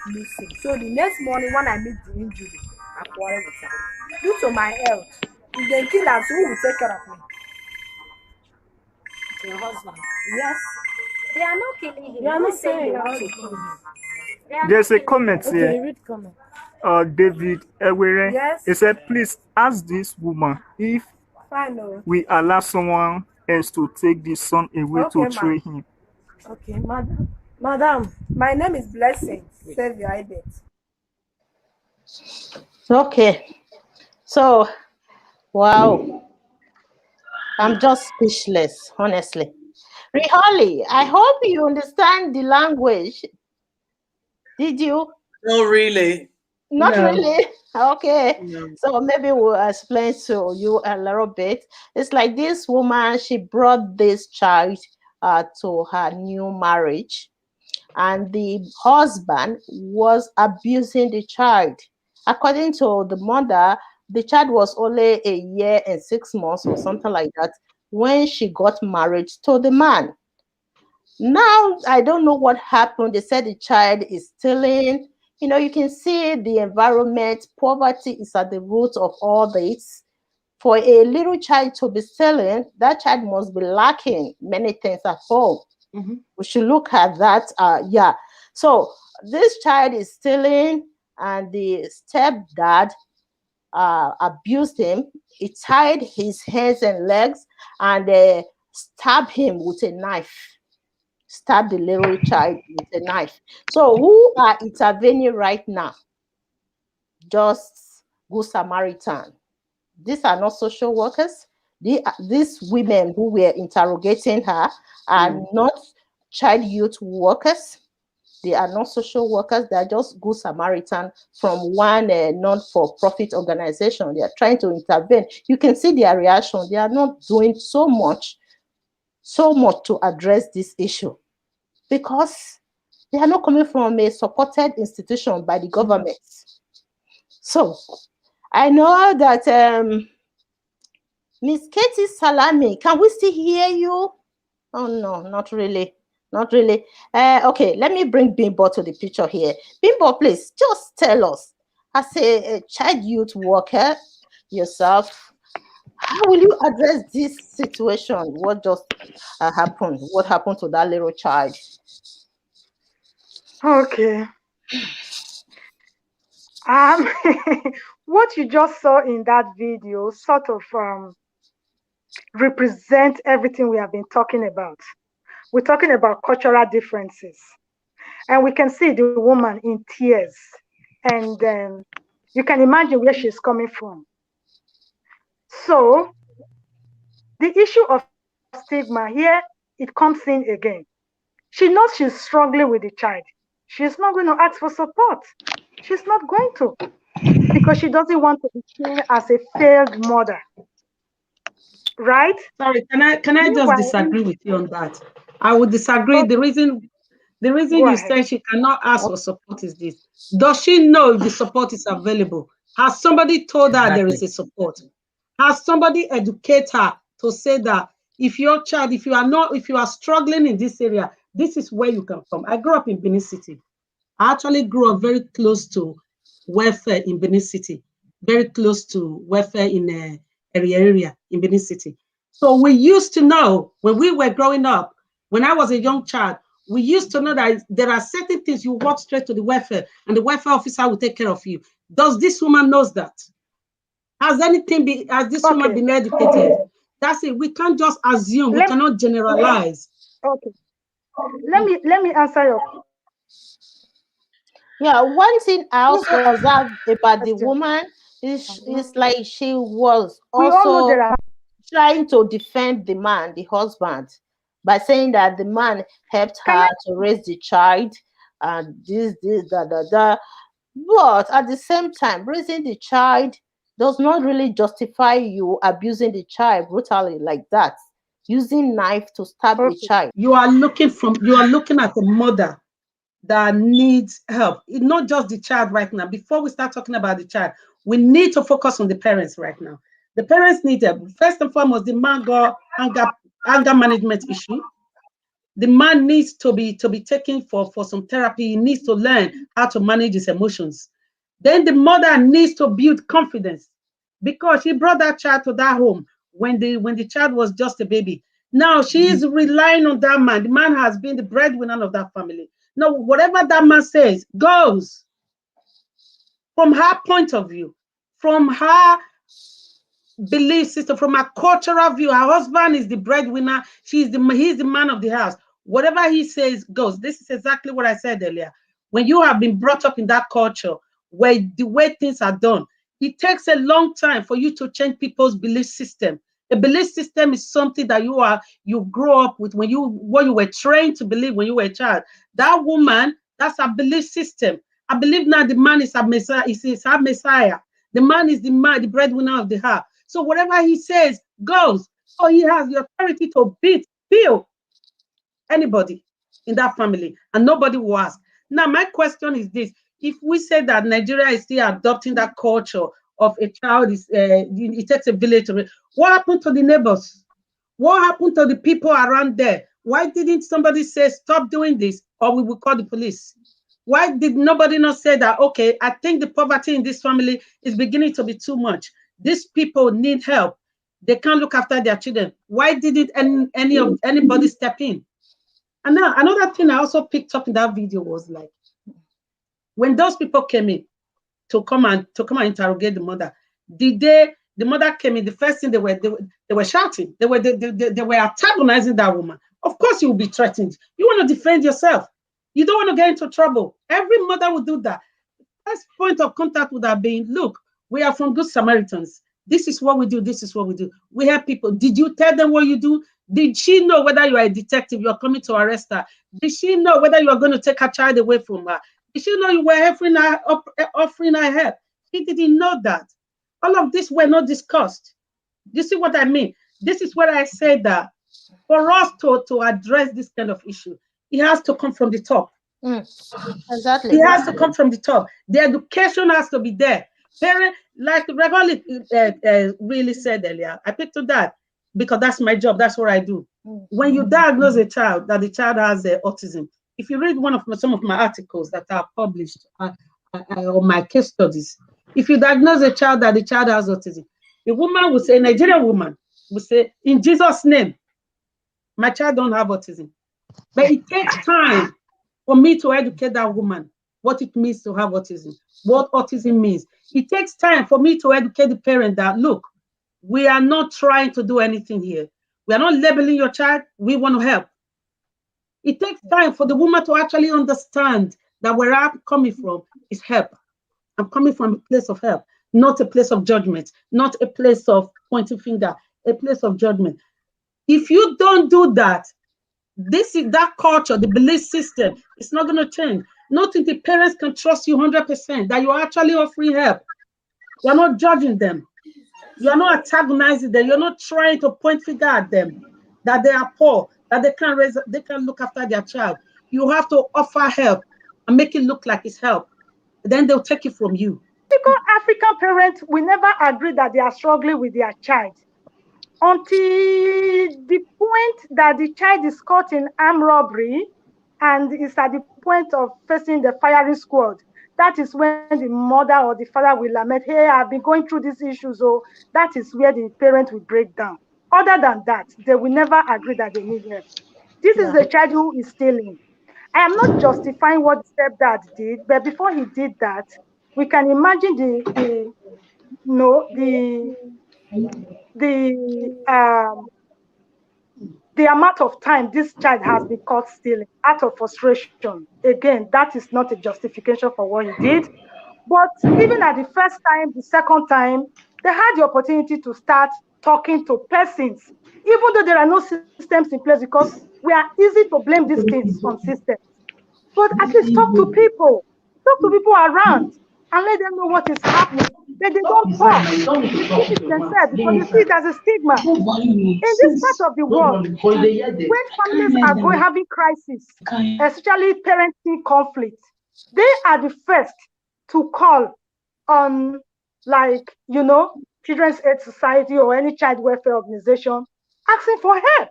listen. So the next morning when I meet the injury, I quarrel with her. Due to my health, if they kill her, so who will take care of me? Your husband. Yes. They are not killing him. You are Who not is saying saying they want your to kill him? They are There's not a killing comment him. Okay, here. read comment. David Ewere. Yes. He said, please ask this woman if Fine. No. we allow someone else to take the son away Okay, to train him. Okay, madam. My name is Blessing. Save your idea. Okay. So, wow. I'm just speechless, honestly. Riholi, I hope you understand the language. Did you? Not really. Not No. really. Okay. No. So maybe we'll explain to you a little bit. It's like this woman, she brought this child to her new marriage, and the husband was abusing the child. According to the mother, the child was only a year and 6 months or something like that when she got married to the man. Now, I don't know what happened. They said the child is stealing. You can see the environment. Poverty is at the root of all this. For a little child to be stealing, that child must be lacking many things at home. Mm-hmm. We should look at that. Yeah. So this child is stealing, and the stepdad abused him. He tied his hands and legs and stabbed him with a knife. Stab the little child with a knife. So who are intervening right now? Just Good Samaritan. These are not social workers. These women who were interrogating her are not child youth workers. They are not social workers. They are just Good Samaritan from one non-for-profit organization. They are trying to intervene. You can see their reaction. They are not doing so much to address this issue, because they are not coming from a supported institution by the government. So I know that Miss Katie Salami, can we still hear you? Oh no, not really. Not really. Okay, let me bring Bimbo to the picture here. Bimbo, please just tell us, as a child youth worker yourself, how will you address this situation? What just happened? What happened to that little child? Okay. What you just saw in that video sort of represent everything we have been talking about. We're talking about cultural differences, and we can see the woman in tears, and you can imagine where she's coming from. So the issue of stigma here, it comes in again. She knows she's struggling with the child. She's not going to ask for support. She's not going to, because she doesn't want to be seen as a failed mother. right? Sorry, can I just Meanwhile, disagree with you on that? I would disagree. okay, The reason go you ahead. say she cannot ask for support is this. Does she know if the support is available? Has somebody told her there is Exactly. a support? Has somebody educate her to say that if your child, if you are struggling in this area, this is where you can come. I grew up in Benin City. I actually grew up very close to welfare in Benin City, very close to welfare in area in Benin City. So we used to know when we were growing up, when I was a young child, we used to know that there are certain things you walk straight to the welfare and the welfare officer will take care of you. Does this woman knows that? Has this woman Okay, been educated? That's it. We can't just assume. We let cannot generalize. okay. Let me answer your Yeah, one thing I also observed about the question. woman is like she was We all know also there are. trying to defend the man, the husband, by saying that the man helped Can her I? to raise the child and this, da. But at the same time, raising the child does not really justify you abusing the child brutally like that, using knife to stab a Okay, child. You are looking at a mother that needs help. It's not just the child right now. Before we start talking about the child, we need to focus on the parents right now. The parents need help. First and foremost, the man got anger management issue. The man needs to be taken for some therapy. He needs to learn how to manage his emotions. Then the mother needs to build confidence because she brought that child to that home when the child was just a baby. Now she is relying on that man. The man has been the breadwinner of that family. Now, whatever that man says goes from her point of view, from her belief system, from a cultural view. Her husband is the breadwinner. He's the man of the house. Whatever he says goes. This is exactly what I said earlier. When you have been brought up in that culture where the way things are done, it takes a long time for you to change people's belief system. A belief system is something that you grow up with what you were trained to believe when you were a child. That woman, that's a belief system. I believe now the man is a messiah. Is a messiah. The man is the man, the breadwinner of the house. So whatever he says goes. So he has the authority to kill anybody in that family, and nobody will ask. Now, my question is this: if we say that Nigeria is still adopting that culture of a child it takes a village to raise, what happened to the neighbors? What happened to the people around there? Why didn't somebody say stop doing this, or we will call the police? Why did nobody not say that, okay, I think the poverty in this family is beginning to be too much. These people need help. They can't look after their children. Why didn't anybody step in? And now another thing I also picked up in that video was like, when those people came in to come and interrogate the mother, the mother came in, the first thing they were shouting, they were antagonizing that woman. Of course you will be threatened. You want to defend yourself. You don't want to get into trouble. Every mother would do that. First point of contact would have been, look, we are from Good Samaritans. This is what we do. This is what we do. We have people. Did you tell them what you do? Did she know whether you are a detective, you are coming to arrest her? Did she know whether you are going to take her child away from her? Did she know you were offering her help? She didn't know that. All of this were not discussed. You see what I mean? This is what I say, that for us to address this kind of issue, it has to come from the top. Exactly. It has to come from the top. The education has to be there. Parent, like Reverend really said earlier, I picked to that because that's my job. That's what I do. When you diagnose a child that the child has autism, if you read some of my articles that are published on my case studies, if you diagnose a child that the child has autism, a woman will say, a Nigerian woman will say, in Jesus' name, my child don't have autism. But it takes time for me to educate that woman what it means to have autism, what autism means. It takes time for me to educate the parent that, look, we are not trying to do anything here. We are not labeling your child. We want to help. It takes time for the woman to actually understand that where I'm coming from is help. I'm coming from a place of help, not a place of judgment, not a place of pointing finger, a place of judgment. If you don't do that, this is that culture, the belief system, it's not going to change. Nothing the parents can trust you 100% that you're actually offering help. You're not judging them. You are not antagonizing them. You're not trying to point finger at them that they are poor, that they can't raise, they can't look after their child. You have to offer help and make it look like it's help. Then they'll take it from you. Because African parents will never agree that they are struggling with their child until the point that the child is caught in armed robbery and is at the point of facing the firing squad. That is when the mother or the father will lament, hey, I've been going through these issues. So that is where the parent will break down. Other than that, they will never agree that they need help. This is a child who is stealing. I am not justifying what the stepdad did, but before he did that, we can imagine the amount of time this child has been caught stealing out of frustration. Again, that is not a justification for what he did. But even at the first time, the second time, they had the opportunity to start talking to persons, even though there are no systems in place, because we are easy to blame these things on systems. But at least talk to people around and let them know what is happening. But they don't talk. They keep it themselves because they see it as a stigma. In this part of the world, when families are having crisis, especially parenting conflict, they are the first to call on, like, Children's Aid Society or any child welfare organization asking for help.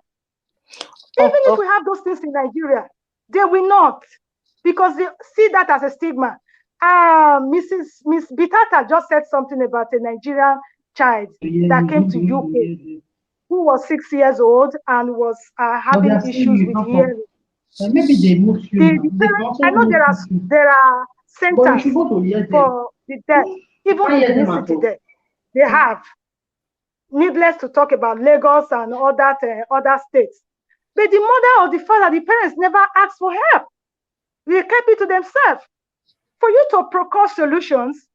Even if we have those things in Nigeria, they will not, because they see that as a stigma. Miss Bitata just said something about a Nigerian child that came to UK who was 6 years old and was having issues with hearing. Maybe they move you. I know there are centers for the deaf, even in the city there. They have. Needless to talk about Lagos and other states. But the mother or the father, the parents never asked for help. They kept it to themselves. For you to procure solutions,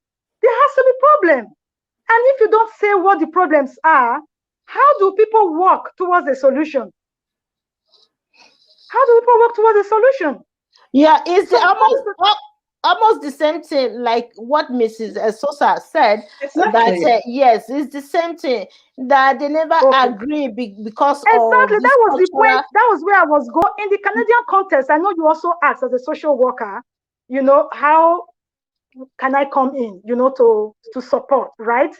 there has to be problem. And if you don't say what the problems are, how do people work towards a solution? How do people work towards a solution? Yeah, it's almost the same thing like what Mrs. Sosa said. Exactly. That yes, it's the same thing that they never agree because exactly. of this That was the point. cultural... That was where I was going. In the Canadian context, I know you also asked as a social worker, how can I come in, to support, right?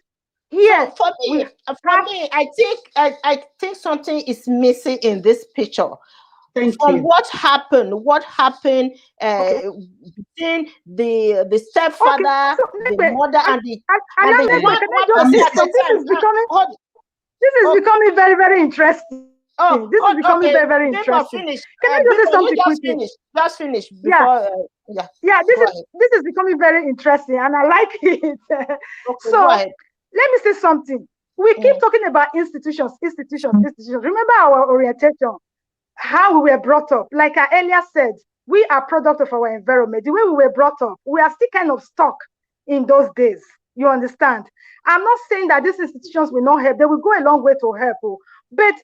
Yes. So for me, I think something is missing in this picture. From what happened between the stepfather, the mother, and the this is becoming very, very interesting. This is becoming very, very interesting. Can I just say something quickly? Just finish before. This is becoming very interesting, and I like it. So let me say something. We keep talking about institutions. Remember our orientation, how we were brought up. Like I earlier said, we are product of our environment. The way we were brought up, we are still kind of stuck in those days. You understand? I'm not saying that these institutions will not help. They will go a long way to help, but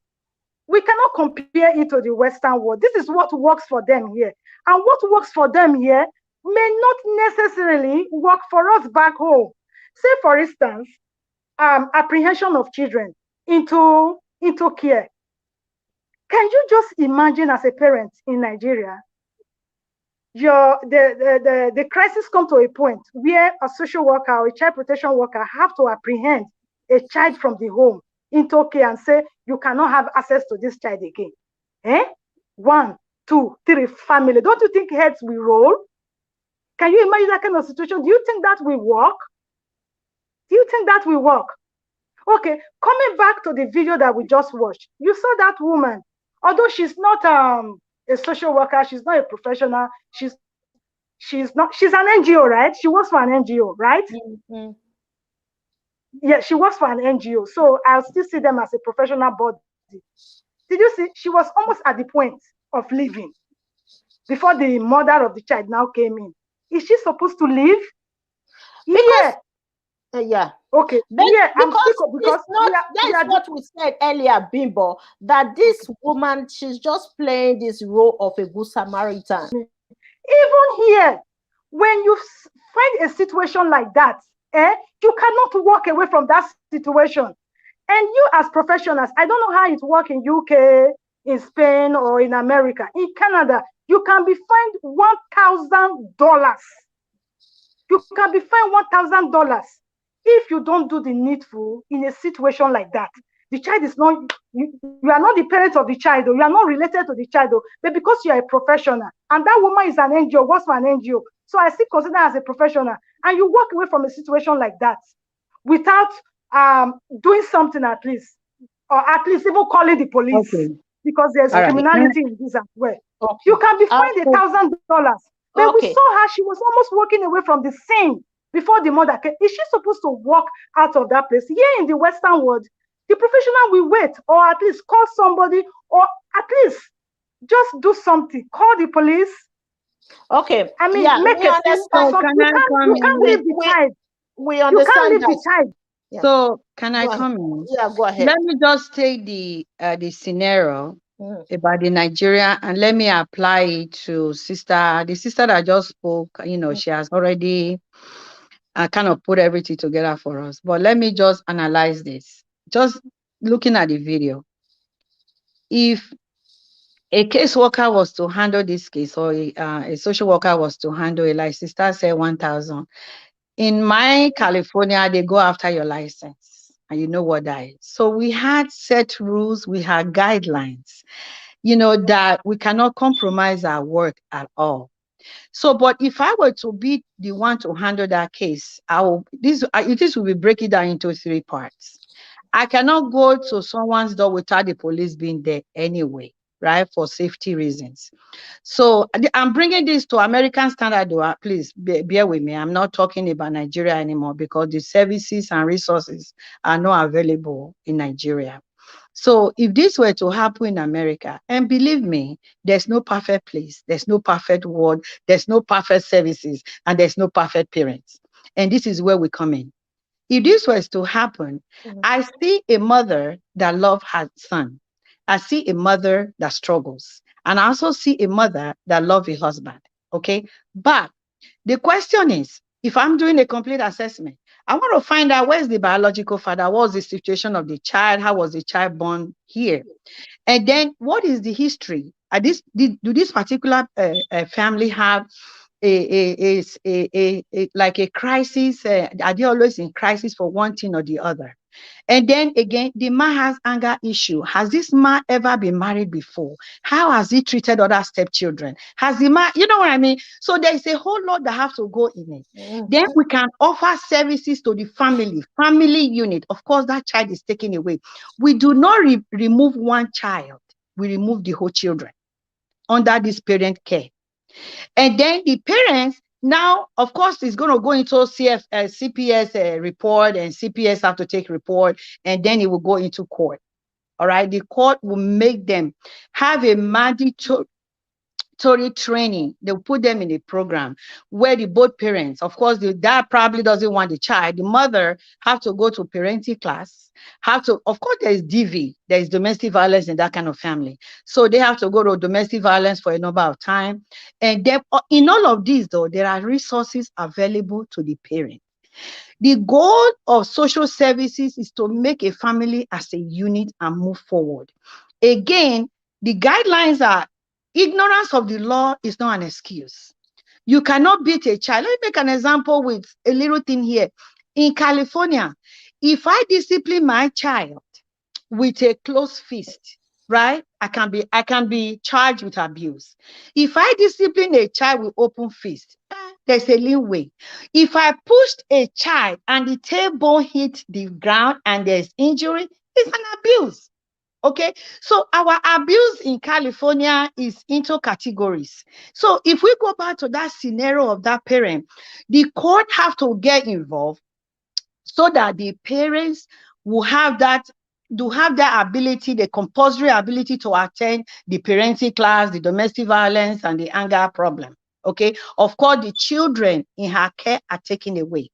we cannot compare it to the Western world. This is what works for them here. And what works for them here may not necessarily work for us back home. Say, for instance, apprehension of children into care. Can you just imagine as a parent in Nigeria, the crisis come to a point where a social worker or a child protection worker have to apprehend a child from the home into care and say, you cannot have access to this child again. 1, 2, 3, family. Don't you think heads will roll? Can you imagine that kind of situation? Do you think that will work? Okay, coming back to the video that we just watched, you saw that woman, although she's not a social worker, she's not a professional, she's an NGO, right? She works for an NGO, right? Mm-hmm. Yeah, she works for an NGO, so I'll still see them as a professional body. Did you see? She was almost at the point of leaving before the mother of the child now came in. Is she supposed to leave? Yeah. Okay. Because that's what we said earlier, Bimbo, that this woman, she's just playing this role of a good Samaritan. Even here, when you find a situation like that, You cannot walk away from that situation. And you as professionals, I don't know how it works in UK, in Spain, or in America. In Canada, you can be fined $1,000. You can be fined $1,000 if you don't do the needful in a situation like that. The child is not, you are not the parent of the child, or you are not related to the child, but because you are a professional, and that woman is an NGO, works for an NGO, so I still consider her as a professional, and you walk away from a situation like that without doing something at least, or at least even calling the police, Okay. because there's All right. criminality in this as well. Okay. You can be fined $1,000. But we Okay. saw her, she was almost walking away from the scene before the mother came. Is she supposed to walk out of that place? Here in the Western world, the professional will wait, or at least call somebody, or at least just do something. Call the police. Okay. I mean, Yeah, make we a scene or understand. something. Can I come You can't in? leave the child. We You can't understand leave the that. child. Yeah. So can I Go ahead. come in? Yeah, go ahead. Let me just take the scenario Mhm. about the Nigeria, and let me apply it to the sister that just spoke. She has already kind of put everything together for us. But let me just analyze this. Just looking at the video, if a caseworker was to handle this case, or a social worker was to handle it, like sister said, 1,000. In my California, they go after your license, and you know what that is. So we had set rules, we had guidelines, that we cannot compromise our work at all. So, but if I were to be the one to handle that case, this will be break it down into three parts. I cannot go to someone's door without the police being there anyway, right? For safety reasons. So I'm bringing this to American standard, though. Please bear with me. I'm not talking about Nigeria anymore, because the services and resources are not available in Nigeria. So if this were to happen in America, and believe me, there's no perfect place, there's no perfect world, there's no perfect services, and there's no perfect parents. And this is where we come in. If this was to happen, I see a mother that loves her son. I see a mother that struggles. And I also see a mother that loves a husband. Okay. But the question is, if I'm doing a complete assessment, I want to find out, where's the biological father? What was the situation of the child? How was the child born here? And then what is the history? Do this particular family have like a crisis? Are they always in crisis for one thing or the other? And then again, the man has anger issue. Has this man ever been married before? How has he treated other stepchildren? Has the man, you know what I mean? So there's a whole lot that have to go in it. Then we can offer services to the family unit. Of course, that child is taken away. We do not remove one child. We remove the whole children under this parent care. And then the parents, now, of course, it's going to go into CPS report, and CPS have to take report, and then it will go into court. All right. The court will make them have a mandatory training. They'll put them in a program where the both parents, of course, the dad probably doesn't want the child. The mother have to go to parenting class. Of course, there's DV, there's domestic violence in that kind of family. So they have to go to domestic violence for a number of time. And then in all of these, though, there are resources available to the parent. The goal of social services is to make a family as a unit and move forward. Again, the guidelines are, ignorance of the law is not an excuse. You cannot beat a child. Let me make an example with a little thing here. In California, if I discipline my child with a closed fist, right? I can be charged with abuse. If I discipline a child with open fist, there's a leeway. If I pushed a child and the tailbone hit the ground and there's injury, it's an abuse. Okay, so our abuse in California is into categories. So if we go back to that scenario of that parent, the court have to get involved so that the parents will have that ability, the compulsory ability to attend the parenting class, the domestic violence, and the anger problem. Okay, of course, the children in her care are taken away.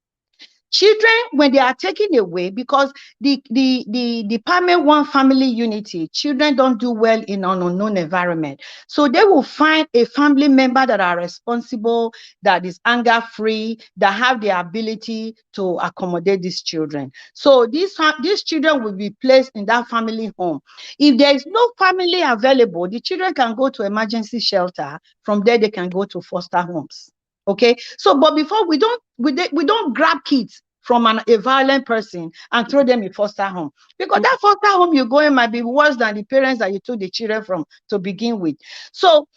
Children, when they are taken away, because the department want family unity, children don't do well in an unknown environment. So they will find a family member that are responsible, that is anger free, that have the ability to accommodate these children. So these children will be placed in that family home. If there is no family available, the children can go to emergency shelter. From there, they can go to foster homes. Okay, so but before we don't grab kids from a violent person and throw them in foster home, because that foster home you go in might be worse than the parents that you took the children from to begin with. So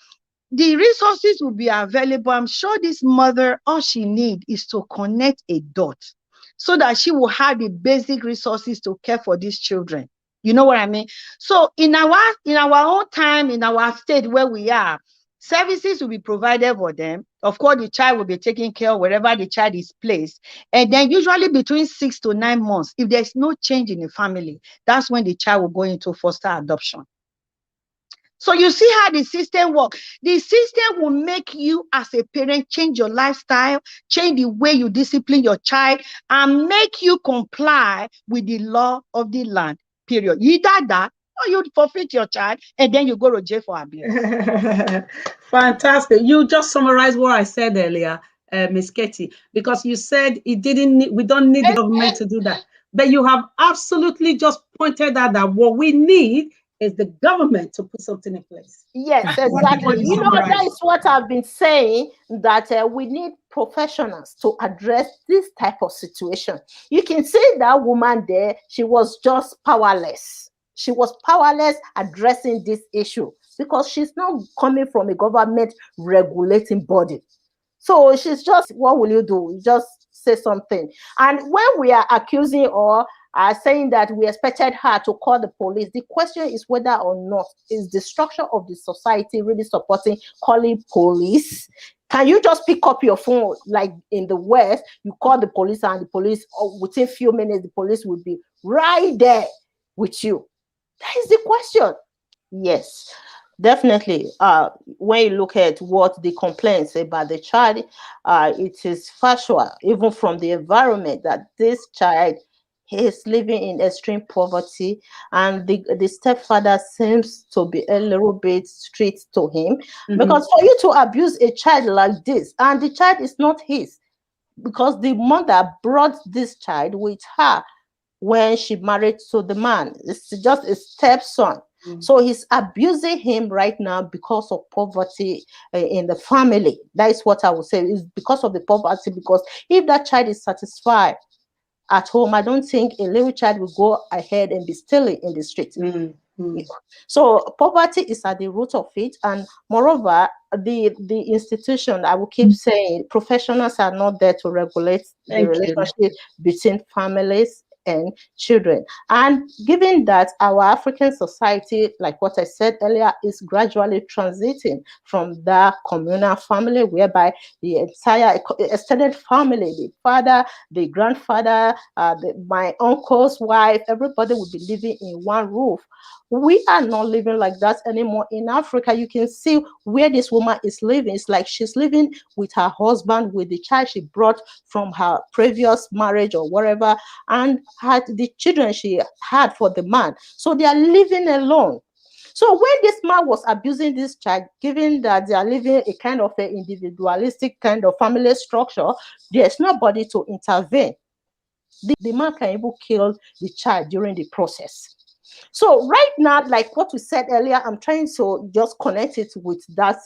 the resources will be available. I'm sure this mother, all she needs is to connect a dot so that she will have the basic resources to care for these children. You know what I mean? So in our own time, in our state where we are, services will be provided for them. Of course, the child will be taken care of wherever the child is placed. And then usually between 6 to 9 months, if there's no change in the family, that's when the child will go into foster adoption. So you see how the system works. The system will make you as a parent change your lifestyle, change the way you discipline your child, and make you comply with the law of the land, period. Either that or you forfeit your child and then you go to jail for abuse. Fantastic. You just summarized what I said earlier, Ms. Katie, because you said we don't need the government to do that. But you have absolutely just pointed out that what we need is the government to put something in place. Yes, exactly. You know, that is what I've been saying, that we need professionals to address this type of situation. You can see that woman there, she was just powerless. She was powerless addressing this issue because she's not coming from a government regulating body. So she's just, what will you do? You just say something. And when we are accusing or are saying that we expected her to call the police, the question is whether or not is the structure of the society really supporting calling police. Can you just pick up your phone like in the West, you call the police and the police, within a few minutes, the police will be right there with you? That is the question. Yes, definitely. When you look at what the complaints about the child, it is factual, even from the environment, that this child is living in extreme poverty, and the stepfather seems to be a little bit strict to him. Because for you to abuse a child like this, and the child is not his, because the mother brought this child with her when she married to the man. It's just a stepson. So he's abusing him right now because of poverty in the family. That is what I would say, is because of the poverty. Because if that child is satisfied at home, I don't think a little child will go ahead and be stealing in the street. So poverty is at the root of it. And moreover, the institution, I will keep saying, professionals are not there to regulate the relationship between families and children. And given that our African society, like what I said earlier, is gradually transiting from the communal family, whereby the entire extended family, the father, the grandfather, my uncle's wife, everybody will be living in one roof. We are not living like that anymore in Africa. You can see where this woman is living. It's like she's living with her husband, with the child she brought from her previous marriage or whatever, and had the children she had for the man. So they are living alone. So when this man was abusing this child, given that they are living a kind of an individualistic kind of family structure, there's nobody to intervene. The man can even kill the child during the process. So right now, like what we said earlier, I'm trying to just connect it with that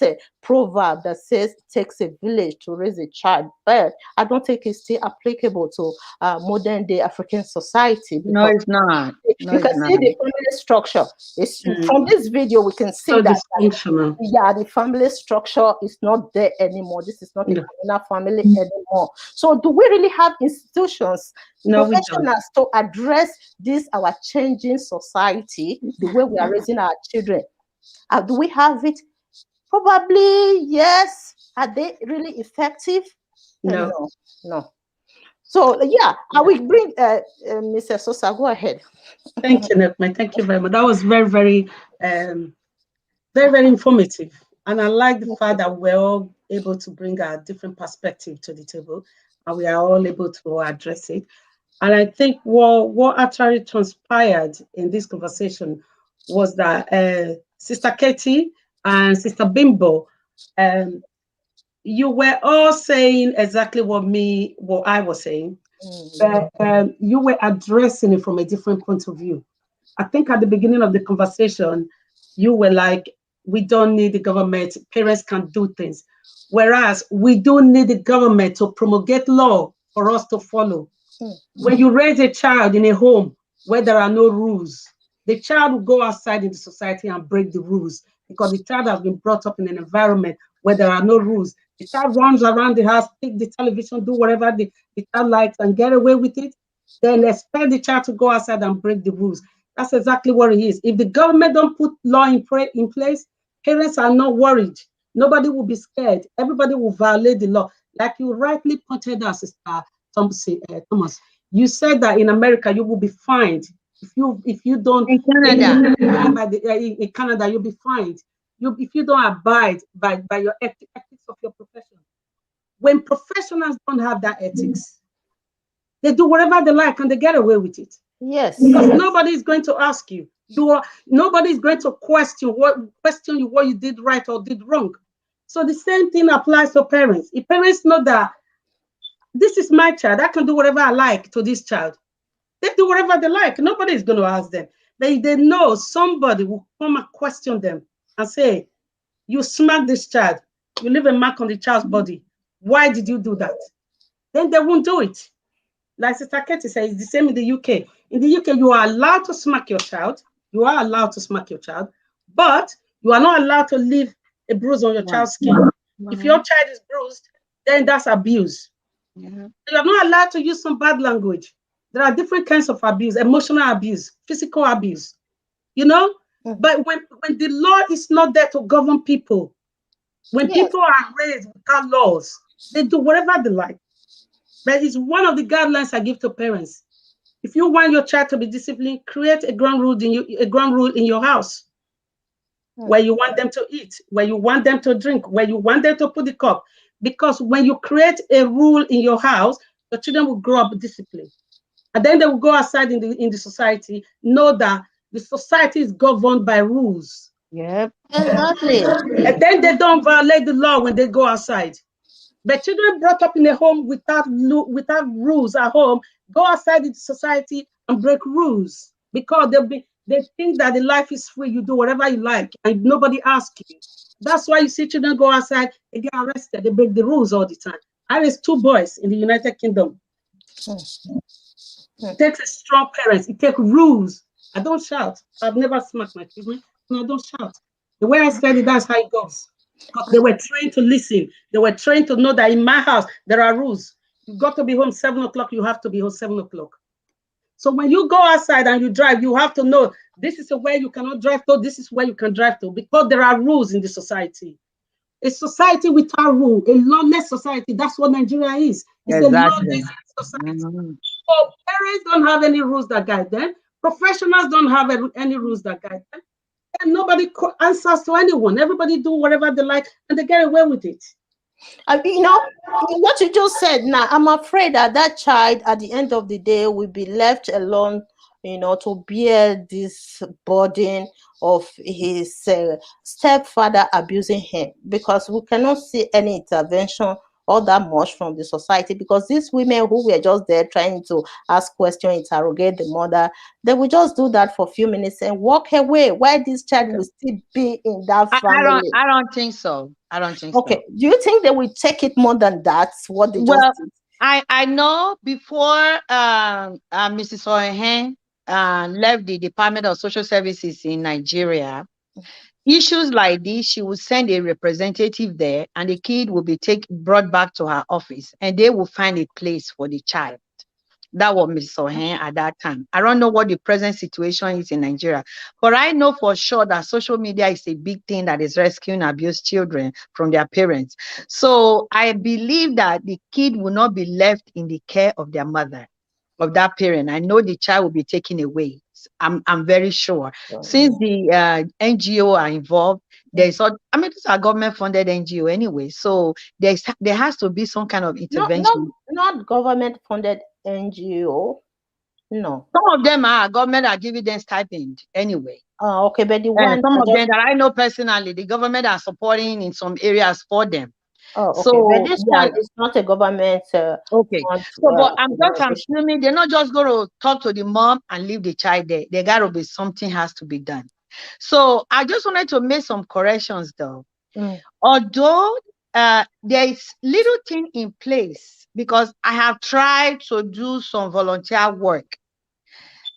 proverb that says it takes a village to raise a child. But I don't think it's still applicable to modern day African society. No, it's not. No, You can see the family structure. From this video, we can see so that dysfunctional. the family structure is not there anymore. This is not a communal family anymore. So do we really have institutions, professionals to address this, our changing society, the way we are raising our children? Do we have it? Probably yes. Are they really effective? No. So I will bring Mr. Sosa. Go ahead. Thank you, Nekme. Thank you very much. That was very, very, very informative. And I like the fact that we're all able to bring our different perspective to the table. and we are all able to address it. And I think what actually transpired in this conversation was that Sister Katie and Sister Bimbo, um, you were all saying exactly what I was saying, but you were addressing it from a different point of view. I think at the beginning of the conversation, you were like, we don't need the government, parents can do things. Whereas we do need the government to promulgate law for us to follow. When you raise a child in a home where there are no rules, the child will go outside in the society and break the rules because the child has been brought up in an environment where there are no rules. The child runs around the house, pick the television, do whatever the child likes and get away with it. Then expect the child to go outside and break the rules. That's exactly what it is. If the government don't put law in place, parents are not worried. Nobody will be scared. Everybody will violate the law. Like you rightly pointed out, Sister Thomas, you said that in America you will be fined if you don't. In Canada, In Canada, you'll be fined. If you don't abide by your ethics of your profession. When professionals don't have that ethics, they do whatever they like and they get away with it. Yes. Because nobody is going to ask you. Nobody is going to question you what you did right or did wrong. So the same thing applies to parents. If parents know that this is my child, I can do whatever I like to this child, they do whatever they like. Nobody is going to ask them. They know somebody will come and question them and say, you smacked this child. You leave a mark on the child's body. Why did you do that? Then they won't do it. Like Sister Katie said, it's the same in the UK. In the UK, you are allowed to smack your child. You are allowed to smack your child, but you are not allowed to leave a bruise on your child's skin. If your child is bruised, then that's abuse. You are not allowed to use some bad language. There are different kinds of abuse, emotional abuse, physical abuse, you know? But when the law is not there to govern people, when people are raised without laws, they do whatever they like. But it's one of the guidelines I give to parents. If you want your child to be disciplined, create a ground rule in your house where you want them to eat, where you want them to drink, where you want them to put the cup. Because when you create a rule in your house, the children will grow up disciplined. And then they will go outside in the society, know that the society is governed by rules. Yep. Exactly. And then they don't violate the law when they go outside. But children brought up in a home without rules at home go outside in society and break rules because they think that the life is free. You do whatever you like and nobody asks you. That's why you see children go outside, they get arrested, they break the rules all the time. I raised 2 boys in the United Kingdom. It takes a strong parent. It takes rules. I don't shout. I've never smacked my children. No, I don't shout. The way I said it, that's how it goes. Because they were trained to listen. They were trained to know that in my house, there are rules. You got to be home 7 o'clock. You have to be home 7 o'clock. So when you go outside and you drive, you have to know this is a way you cannot drive to. This is where you can drive to. Because there are rules in the society. A society without rule, a lawless society. That's what Nigeria is. It's exactly. a lawless society. So parents don't have any rules that guide them. Professionals don't have any rules that guide them. And nobody answers to anyone. Everybody do whatever they like and they get away with it. You know, what you just said now, I'm afraid that that child at the end of the day will be left alone, you know, to bear this burden of his stepfather abusing him, because we cannot see any intervention all that much from the society, because these women who were just there trying to ask questions, interrogate the mother, they will just do that for a few minutes and walk away. Why this child will still be in that family? I don't think so. I don't think so. Okay. Do you think they will take it more than that? What they just did? I know before Mrs. Ohen left the Department of Social Services in Nigeria, issues like this, she would send a representative there and the kid will be brought back to her office and they will find a place for the child. That was Mrs. Ohen at that time. I don't know what the present situation is in Nigeria, but I know for sure that social media is a big thing that is rescuing abused children from their parents. So I believe that the kid will not be left in the care of their mother, of that parent. I know the child will be taken away. I'm very sure. Since the NGO are involved, There's I mean, these are government funded NGO anyway. So there has to be some kind of intervention. Not government funded NGO. No. Some of them are government are giving them stipend anyway. Oh, okay, but the one some of them that I know personally, the government are supporting in some areas for them. Oh, okay. So but this one is not a government. Okay. But I'm assuming they're not just going to talk to the mom and leave the child there. There got to be something has to be done. So I just wanted to make some corrections though. Although there is little thing in place, because I have tried to do some volunteer work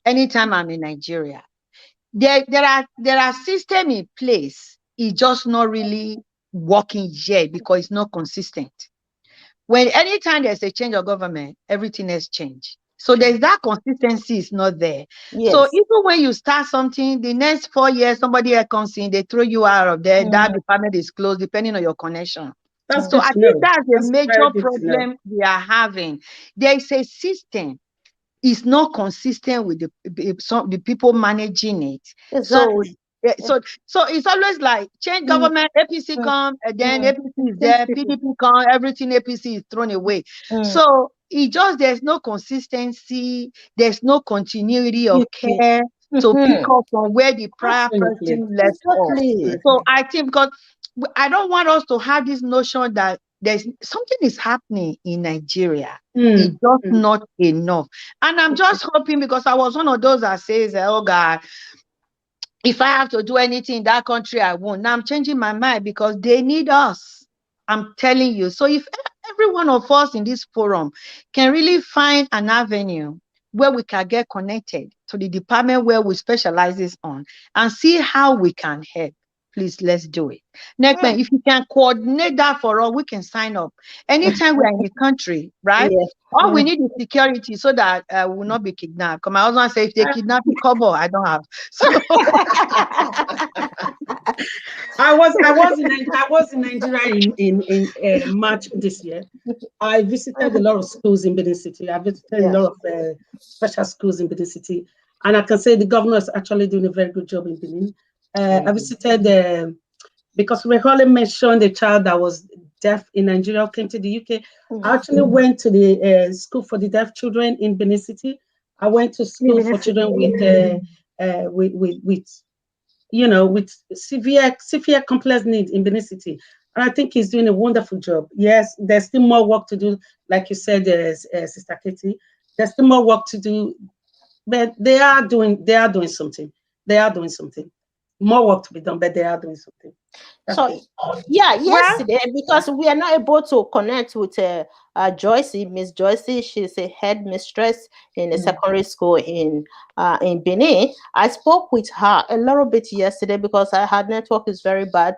anytime I'm in Nigeria. There are systems in place. It's just not really working yet because it's not consistent. When anytime there's a change of government, everything has changed. So there's that consistency is not there. Yes. So even when you start something, the next 4 years, somebody else comes in, they throw you out of there. That department is closed, depending on your connection. So I think that's a major problem we are having. There is a system. It's not consistent with the people managing it. Exactly. So it's always like change government, APC come, and then APC is there, PDP come, everything APC is thrown away. So there's no consistency, there's no continuity of care to pick up from where the prior person left off. So I think because I don't want us to have this notion that there's something is happening in Nigeria. It's just not enough. And I'm just hoping, because I was one of those that says, oh God, if I have to do anything in that country, I won't. Now I'm changing my mind because they need us. I'm telling you. So if every one of us in this forum can really find an avenue where we can get connected to the department where we specialize on and see how we can help, please, let's do it. Next time, if you can coordinate that for all, we can sign up. Anytime we're in the country, right? All we need is security so that we will not be kidnapped. Because my husband said, if they kidnap you, cover, I don't have. So I was in Nigeria in March this year. I visited a lot of schools in Benin City. I visited a lot of special schools in Benin City, and I can say the governor is actually doing a very good job in Benin. I visited because we only mentioned the child that was deaf in Nigeria came to the UK. I actually went to the school for the deaf children in Benin City. I went to school for children with severe complex needs in Benin City. And I think he's doing a wonderful job. Yes, there's still more work to do, like you said, Sister Katie. There's still more work to do, but they are doing something. They are doing something. More work to be done, but they are doing something. Yesterday, because we are not able to connect with Joycey, Miss Joycey, she's a head mistress in a secondary school in Benin. I spoke with her a little bit yesterday because her network is very bad.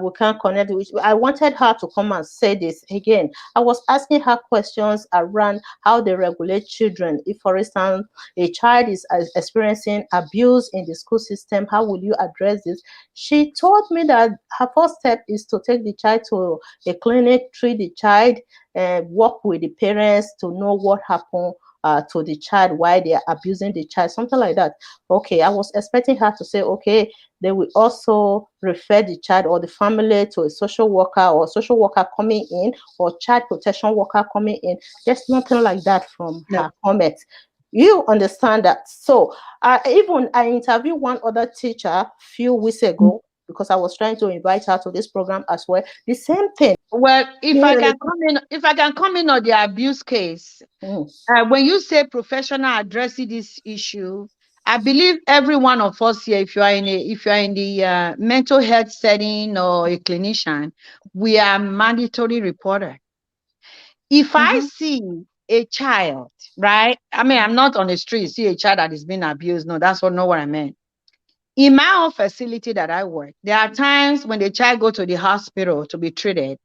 We can't connect. I wanted her to come and say this again. I was asking her questions around how they regulate children. If, for instance, a child is experiencing abuse in the school system, how will you address this? She told me that her first step is to take the child to a clinic, treat the child, and work with the parents to know what happened to the child, why they are abusing the child, something like that. Okay, I was expecting her to say, okay, they will also refer the child or the family to a social worker, or social worker coming in, or child protection worker coming in. There's nothing like that from her comment. You understand that? So even I interviewed one other teacher a few weeks ago, because I was trying to invite her to this program as well. The same thing. Well, if I can come in on the abuse case, when you say professional addressing this issue, I believe every one of us here, if you are in the mental health setting or a clinician, we are mandatory reporter. If I see a child, right? I mean, I'm not on the street, see a child that is being abused. No, that's not what I meant. In my own facility that I work, there are times when the child go to the hospital to be treated,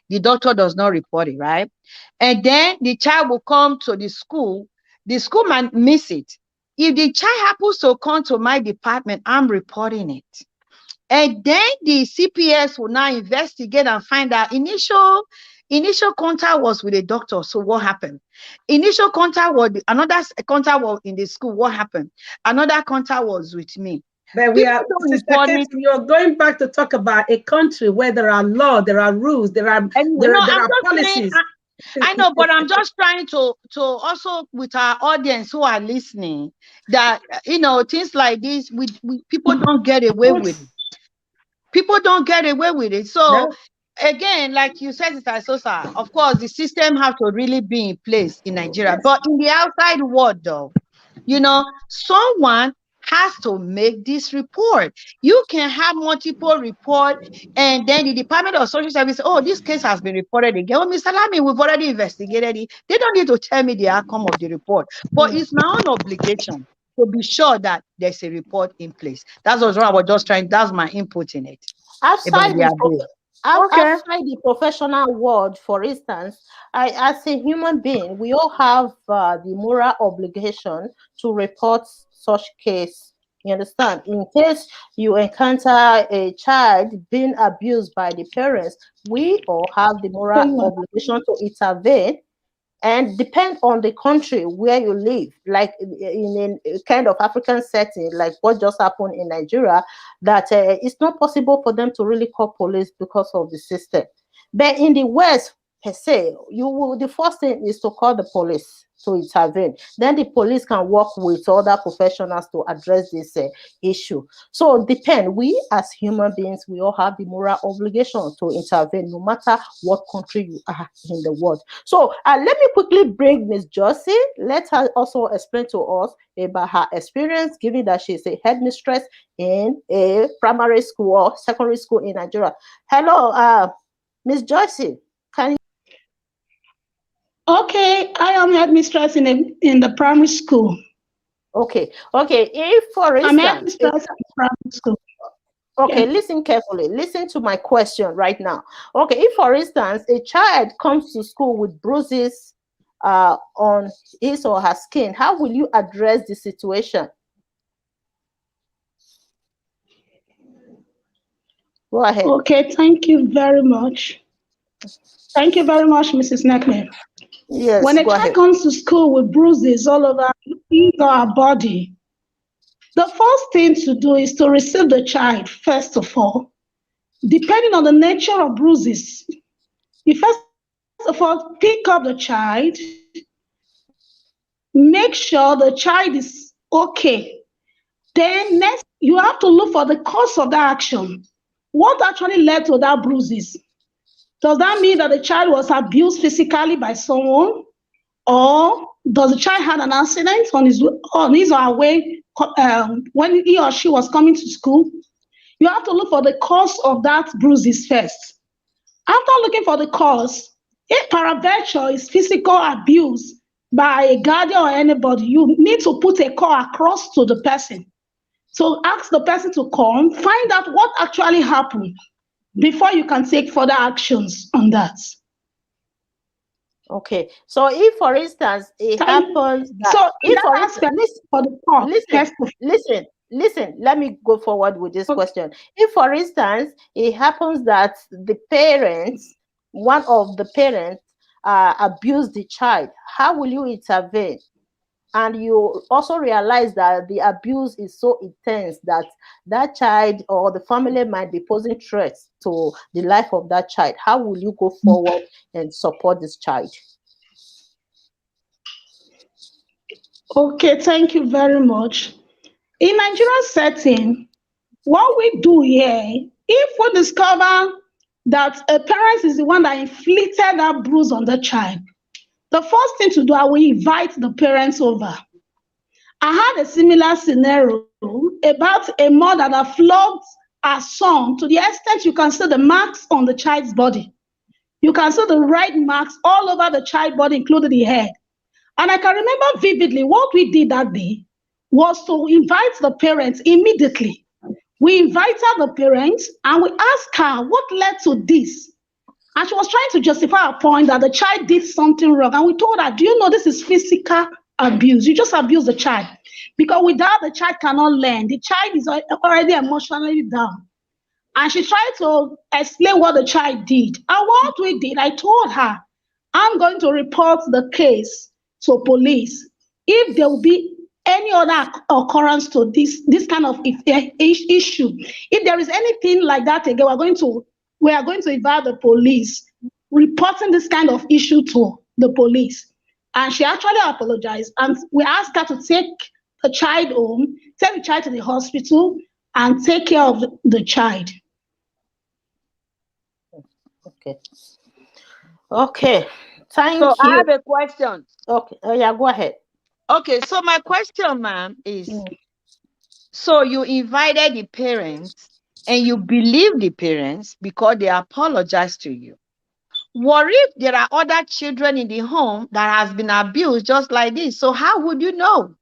the doctor does not report it, right? And then the child will come to the school might miss it. If the child happens to come to my department, I'm reporting it. And then the CPS will now investigate and find out initial contact was with a doctor. So what happened? Initial contact was another contact was in the school. What happened? Another contact was with me. But we People are, don't Sister report Kate, it. you're going back to talk about a country where there are laws, there are rules, there are And there, no, are- there I'm are just saying, policies. I know, but I'm just trying to also with our audience who are listening that things like this, we people don't get away with it. People don't get away with it. So No. again, like you said, Sister Sosa, of course, the system have to really be in place in Nigeria. But in the outside world, though, someone has to make this report. You can have multiple report, and then the Department of Social Service, oh, this case has been reported again. Oh, Mr. Lamy, we've already investigated it. They don't need to tell me the outcome of the report. But it's my own obligation to be sure that there's a report in place. That's what I was just trying. That's my input in it. About the abuse. Okay. Outside the professional world, for instance, as a human being, we all have the moral obligation to report such case. You understand? In case you encounter a child being abused by the parents, we all have the moral obligation to intervene, and depend on the country where you live, like in a kind of African setting like what just happened in Nigeria, that it's not possible for them to really call police because of the system. But in the West per se, the first thing is to call the police to intervene. Then the police can work with other professionals to address this issue. So depend. We as human beings, we all have the moral obligation to intervene, no matter what country you are in the world. So let me quickly bring Miss Josie. Let her also explain to us about her experience, given that she's a headmistress in a primary school or secondary school in Nigeria. Hello, Miss Josie. Can you? Okay, I am headmistress in the primary school. Okay. If, for I'm instance, headmistress in primary school. okay, Yeah. listen carefully. Listen to my question right now. Okay, if, for instance, a child comes to school with bruises on his or her skin, how will you address the situation? Go ahead. Okay, thank you very much. Thank you very much, Mrs. Neckman. Yes, When a go child ahead. comes to school with bruises all over his or her body, the first thing to do is to receive the child, first of all. Depending on the nature of bruises, you first of all pick up the child, make sure the child is okay. Then next, you have to look for the cause of that action. What actually led to that bruises? Does that mean that the child was abused physically by someone? Or does the child had an accident on his or her way when he or she was coming to school? You have to look for the cause of that bruises first. After looking for the cause, if paraventure is physical abuse by a guardian or anybody, you need to put a call across to the person. So ask the person to come, find out what actually happened before you can take further actions on that. Okay, so if, for instance, it happens that so if, for that instance, aspect for the call, listen, let me go forward with this question. If, for instance, it happens that one of the parents abused the child, how will you intervene? And you also realize that the abuse is so intense that that child or the family might be posing threats to the life of that child. How will you go forward and support this child? Okay, thank you very much. In Nigerian setting, what we do here, if we discover that a parent is the one that inflicted that bruise on the child, the first thing to do, I will invite the parents over. I had a similar scenario about a mother that flogged her son to the extent you can see the marks on the child's body. You can see the red marks all over the child's body, including the head. And I can remember vividly what we did that day was to invite the parents immediately. We invited the parents and we asked her what led to this. And she was trying to justify her point that the child did something wrong. And we told her, do you know this is physical abuse? You just abuse the child. Because without the child cannot learn. The child is already emotionally down. And she tried to explain what the child did. And what we did, I told her, I'm going to report the case to police. If there will be any other occurrence to this kind of issue, if there is anything like that again, we are going to invite the police, reporting this kind of issue to the police. And she actually apologized, and we asked her to take the child home, take the child to the hospital, and take care of the child. Okay. Okay. Thank So you. I have a question. Okay. Oh, yeah, go ahead. Okay, so my question, ma'am, is so you invited the parents and you believe the parents because they apologized to you. What if there are other children in the home that has been abused just like this? So how would you know?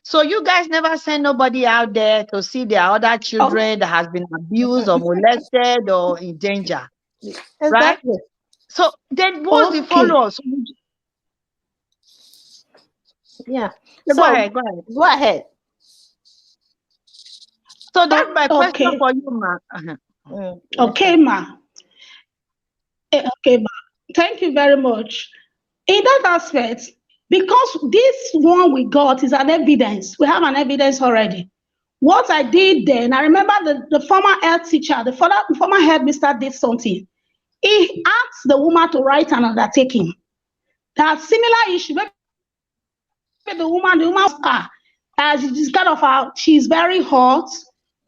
So you guys never send nobody out there to see there are other children that has been abused or molested or in danger, right? Exactly. So then what's the follow-up? Yeah. Go So ahead. Go ahead. So that's my question Okay. for you, ma. Okay, ma. Okay, ma. Thank you very much. In that aspect, because this one we got is an evidence, we have an evidence already. What I did then, I remember the former health teacher, the former head mister did something. He asked the woman to write an undertaking. That similar issue, maybe the woman she's kind of she's very hot.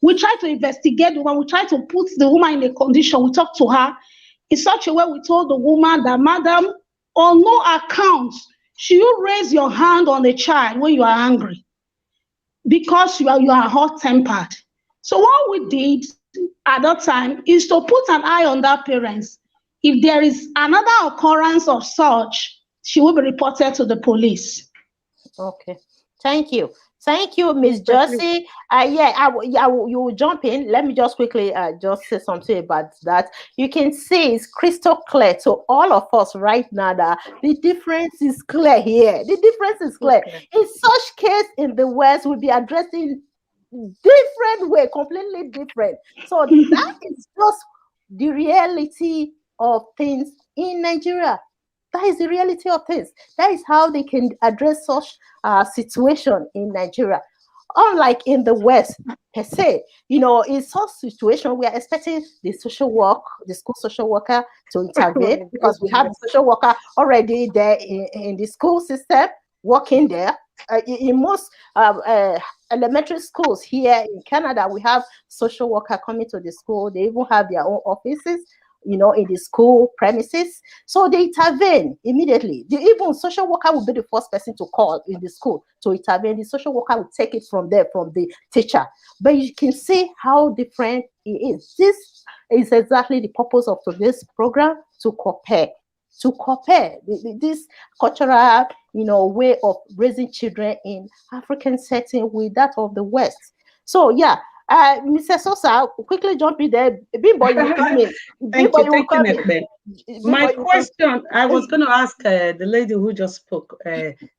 We try to investigate the woman, we try to put the woman in a condition, we talk to her in such a way. We told the woman that, madam, on no account should you raise your hand on a child when you are angry, because you are hot-tempered. So what we did at that time is to put an eye on that parents. If there is another occurrence of such, she will be reported to the police. Okay. Thank you. Thank you, Miss Josie. You will jump in. Let me just quickly just say something about that. You can see it's crystal clear to all of us right now that the difference is clear here. The difference is clear. Okay. In such case, in the West, we'll be addressing different way, completely different. So that is just the reality of things in Nigeria. That is the reality of things. That is how they can address such situation in Nigeria. Unlike in the West, per se, in such situation, we are expecting the school social worker to intervene, because we have the social worker already there in the school system, working there. In most elementary schools here in Canada, we have social worker coming to the school. They even have their own offices, in the school premises. So they intervene immediately. Even social worker will be the first person to call in the school to intervene. The social worker will take it from there, from the teacher. But you can see how different it is. This is exactly the purpose of today's program, to compare this cultural, way of raising children in African setting with that of the West. So yeah, Mr. Sosa, quickly jump in there. Bimbo, you come in. Thank you, Nekbe. My question, I was going to ask the lady who just spoke.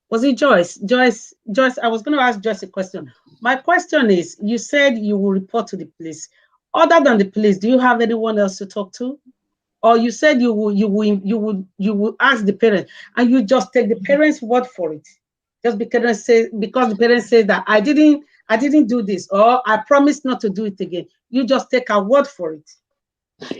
Was it Joyce? Joyce, I was going to ask Joyce a question. My question is, you said you will report to the police. Other than the police, do you have anyone else to talk to? Or you said you will ask the parents, and you just take the parents' word for it, just because the parents say that I didn't do this, or I promised not to do it again. You just take a word for it.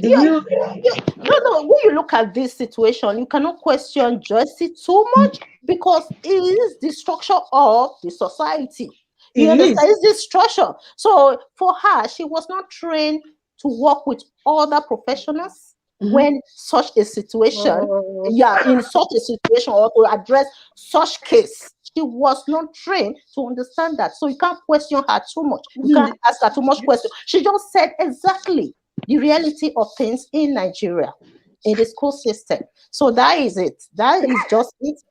No. When you look at this situation, you cannot question justice too much, because it is the structure of the society. You understand? It's the structure. So for her, she was not trained to work with other professionals. When such a situation, in such a situation, or to address such case, she was not trained to understand that. So you can't question her too much. You can't ask her too much question. She just said exactly the reality of things in Nigeria, in the school system. So that is it. That is just it.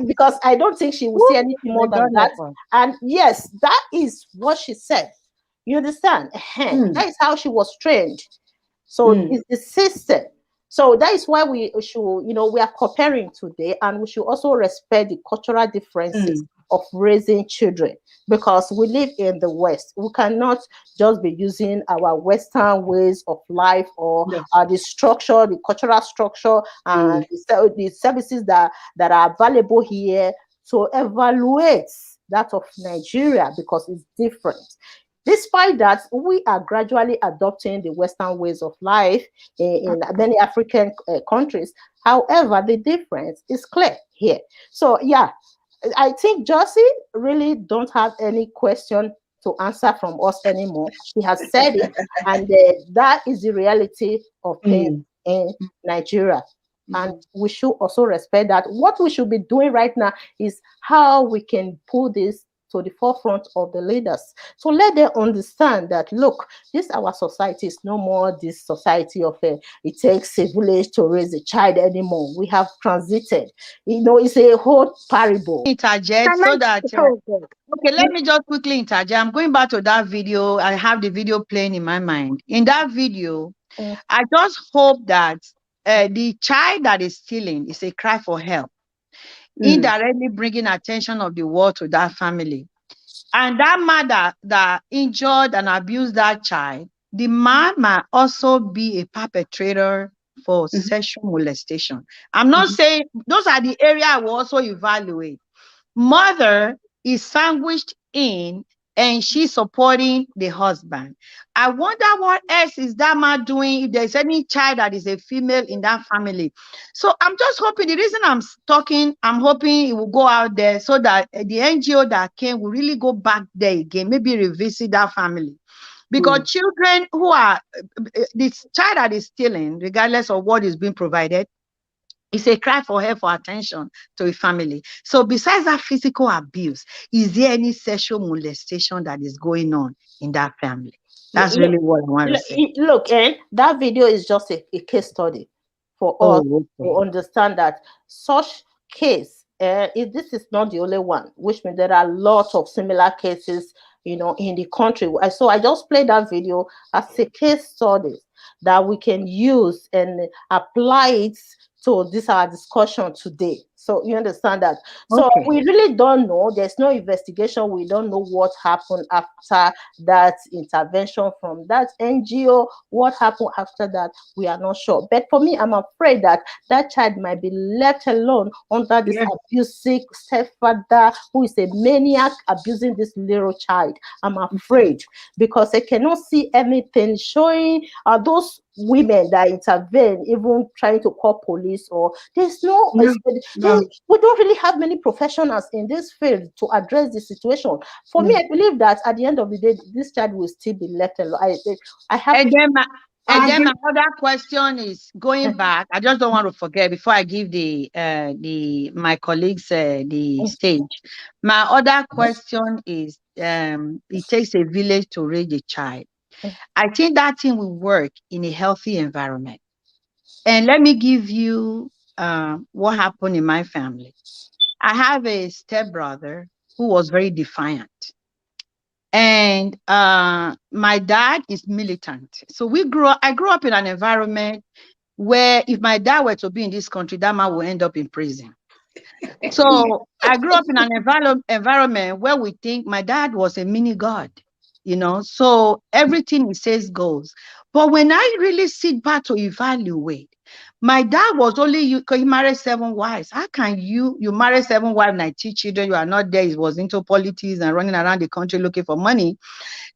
Because I don't think she will say anything more than that. And yes, that is what she said. You understand? That is how she was trained. So it's the system. So that is why we should, we are comparing today, and we should also respect the cultural differences of raising children, because we live in the West. We cannot just be using our Western ways of life, or the structure, the cultural structure, and the services that are available here to evaluate that of Nigeria because it's different. Despite that, we are gradually adopting the Western ways of life in many African countries. However, the difference is clear here. So, yeah, I think Josie really don't have any question to answer from us anymore. She has said it, and that is the reality of things in Nigeria. And we should also respect that. What we should be doing right now is how we can pull this to the forefront of the leaders. So let them understand that, look, this our society is no more this society of it takes a village to raise a child anymore. We have transited. It's a whole parable. Interject so that okay, let me just quickly interject. I'm going back to that video. I have the video playing in my mind. In that video, I just hope that the child that is stealing is a cry for help, indirectly bringing attention of the world to that family. And that mother that injured and abused that child, the man might also be a perpetrator for sexual molestation. I'm not saying those are the area I will also evaluate. Mother is sandwiched in and she's supporting the husband. I wonder what else is that man doing if there's any child that is a female in that family. So I'm just hoping, the reason I'm talking, I'm hoping it will go out there so that the NGO that came will really go back there again, maybe revisit that family. Because children who are, this child that is stealing, regardless of what is being provided, it's a cry for help, for attention to a family. So besides that physical abuse, is there any sexual molestation that is going on in that family? That's really what I want to say. Look, that video is just a case study for us to understand that such case, this is not the only one, which means there are lots of similar cases, in the country. So I just played that video as a case study that we can use and apply it to this our discussion today. So you understand that. So we really don't know. There's no investigation. We don't know what happened after that intervention from that NGO. What happened after that, we are not sure. But for me, I'm afraid that that child might be left alone under this abusive stepfather who is a maniac abusing this little child. I'm afraid because I cannot see anything showing those women that intervene, even trying to call police, or there's we don't really have many professionals in this field to address the situation. For me, I believe that at the end of the day, this child will still be left alone. I have. And then my other question is going back. I just don't want to forget before I give my colleagues the stage. My other question is, it takes a village to raise a child. I think that thing will work in a healthy environment. And let me give you what happened in my family. I have a stepbrother who was very defiant. And my dad is militant. So I grew up in an environment where if my dad were to be in this country, that man will end up in prison. So I grew up in an environment where we think my dad was a mini God. So everything he says goes. But when I really sit back to evaluate, my dad was only, because he married 7 wives. How can you marry 7 wives, 19 children, you are not there? He was into politics and running around the country looking for money.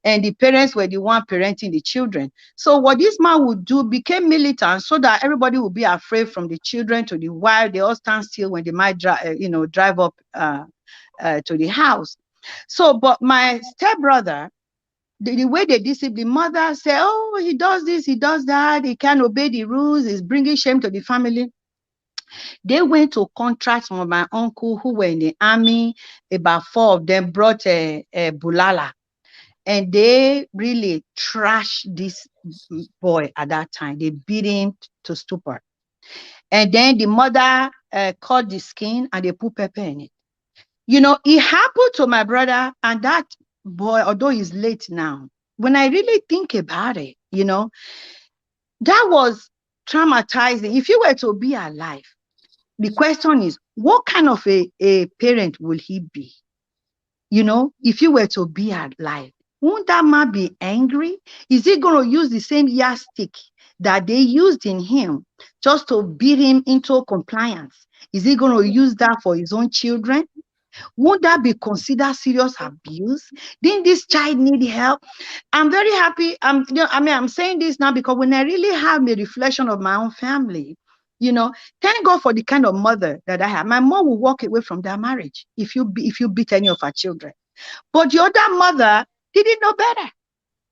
And the parents were the one parenting the children. So what this man would do became militant so that everybody would be afraid, from the children to the wife. They all stand still when they might drive up to the house. So, but my stepbrother, the way they discipline, mother say, oh, he does this, he does that, he can't obey the rules, he's bringing shame to the family. They went to contract some of my uncle who were in the army. About 4 of them brought a bulala, and they really trashed this boy at that time. They beat him to stupor. And then the mother cut the skin and they put pepper in it. It happened to my brother, and that boy, although he's late now, when I really think about it, that was traumatizing. If you were to be alive, the question is, what kind of a parent will he be? If you were to be alive, won't that man be angry? Is he going to use the same yardstick that they used in him just to beat him into compliance? Is he going to use that for his own children? Won't that be considered serious abuse? Didn't this child need help? I'm very happy. I'm saying this now because when I really have a reflection of my own family, thank God for the kind of mother that I have. My mom will walk away from that marriage if you beat any of her children. But the other mother didn't know better.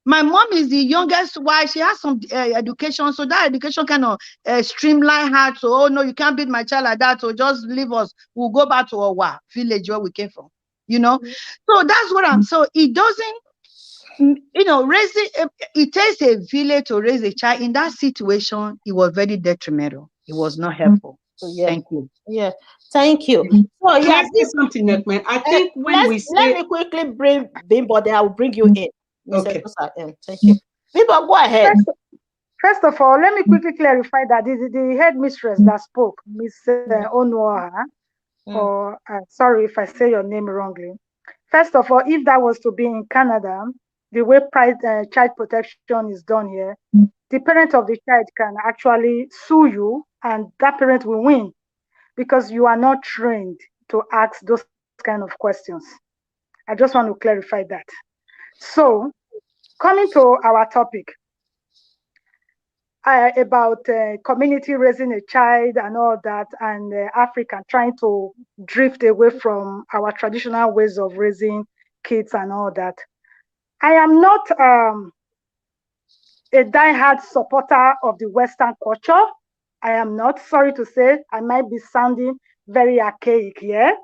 My mom is the youngest wife. She has some education, so that education kind of streamline her. So, oh no, you can't beat my child like that. So just leave us. We'll go back to our village where we came from. So that's what I'm. So it doesn't, raising. It takes a village to raise a child. In that situation, it was very detrimental. It was not helpful. Yeah. Thank you. Yeah, thank you. So Can I say something, Ekman? I think when we say, let me quickly bring Bimbo, then I will bring you in. Okay. Thank you. Bimbo, go ahead. First of all, let me quickly clarify that the headmistress that spoke, Miss Onoa, or sorry if I say your name wrongly. First of all, if that was to be in Canada, the way child protection is done here, the parent of the child can actually sue you, and that parent will win because you are not trained to ask those kind of questions. I just want to clarify that. So, coming to our topic about community raising a child and all that, and Africa trying to drift away from our traditional ways of raising kids and all that. I am not a diehard supporter of the Western culture. I am not. Sorry to say, I might be sounding very archaic here.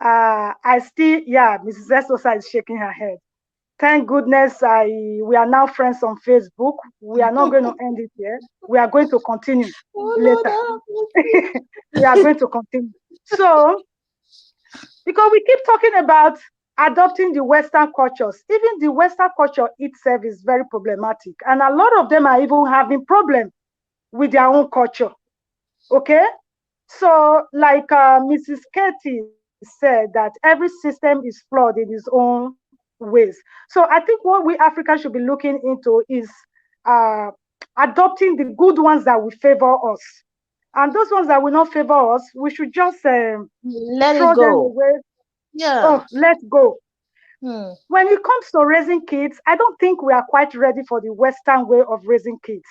I still, Mrs. Estosa is shaking her head. Thank goodness we are now friends on Facebook. We are not going to end it here. We are going to continue later. We are going to continue. So, because we keep talking about adopting the Western cultures, even the Western culture itself is very problematic. And a lot of them are even having problems with their own culture. Okay? So, like Mrs. Katie said, that every system is flawed in its own ways. So I think what we Africans should be looking into is adopting the good ones that will favor us. And those ones that will not favor us, we should just let throw it go. them away. Yeah. Oh, let go. When it comes to raising kids, I don't think we are quite ready for the Western way of raising kids.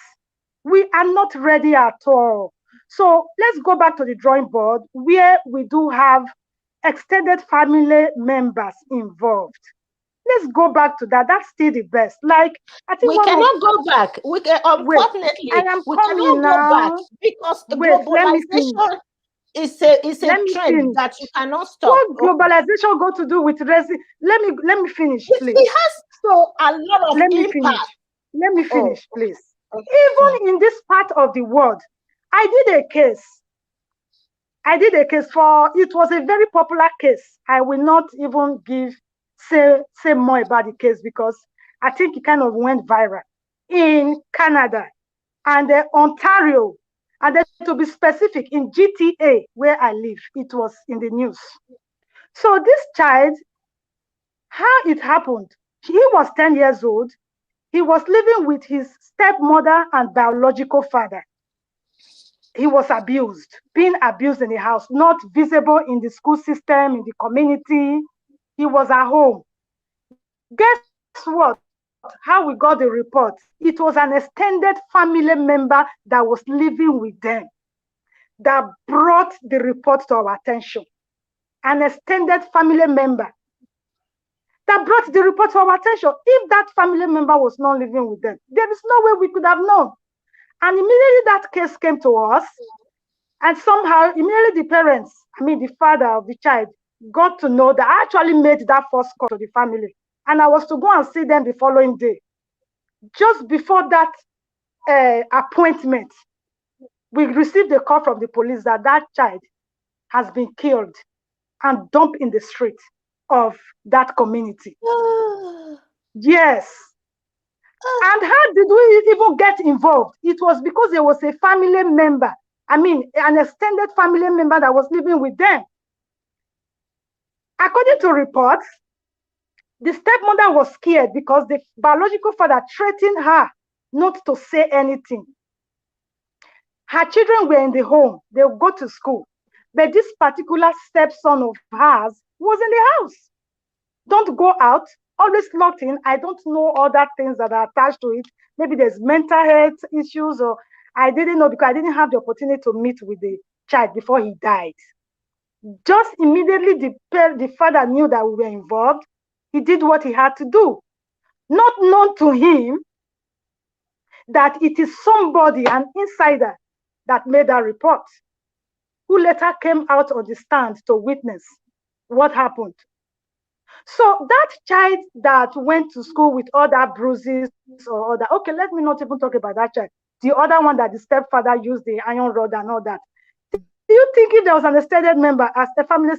We are not ready at all. So let's go back to the drawing board where we do have extended family members involved. Let's go back to that. That's still the best. Like, I think we cannot go back. We can, unfortunately, we cannot go back because globalization is a trend that you cannot stop. What globalization got to do with raising? Let me finish, please. It has so a lot of impact. Let me finish, please. Even in this part of the world, I did a case for, it was a very popular case. I will not even say more about the case because I think it kind of went viral in Canada and Ontario, and then to be specific, in GTA where I live, it was in the news. So this child, how it happened, he was 10 years old. He was living with his stepmother and biological father. He was abused, being abused in the house, not visible in the school system, in the community. He was at home. Guess what? How we got the report? It was an extended family member that was living with them that brought the report to our attention. An extended family member that brought the report to our attention. If that family member was not living with them, there is no way we could have known. And immediately that case came to us, and somehow immediately the father of the child got to know that I actually made that first call to the family. And I was to go and see them the following day. Just before that appointment, we received a call from the police that that child has been killed and dumped in the street of that community. Yes. And how did we even get involved? It was because there was a family member, an extended family member that was living with them. According to reports, the stepmother was scared because the biological father threatened her not to say anything. Her children were in the home. They would go to school. But this particular stepson of hers was in the house. Don't go out, always locked in. I don't know other things that are attached to it. Maybe there's mental health issues, or I didn't know because I didn't have the opportunity to meet with the child before he died. Just immediately the father knew that we were involved. He did what he had to do. Not known to him that it is somebody, an insider, that made that report, who later came out on the stand to witness what happened. So that child that went to school with all that bruises or other, okay, let me not even talk about that child. The other one that the stepfather used the iron rod and all that. Do you think if there was an extended member, as a family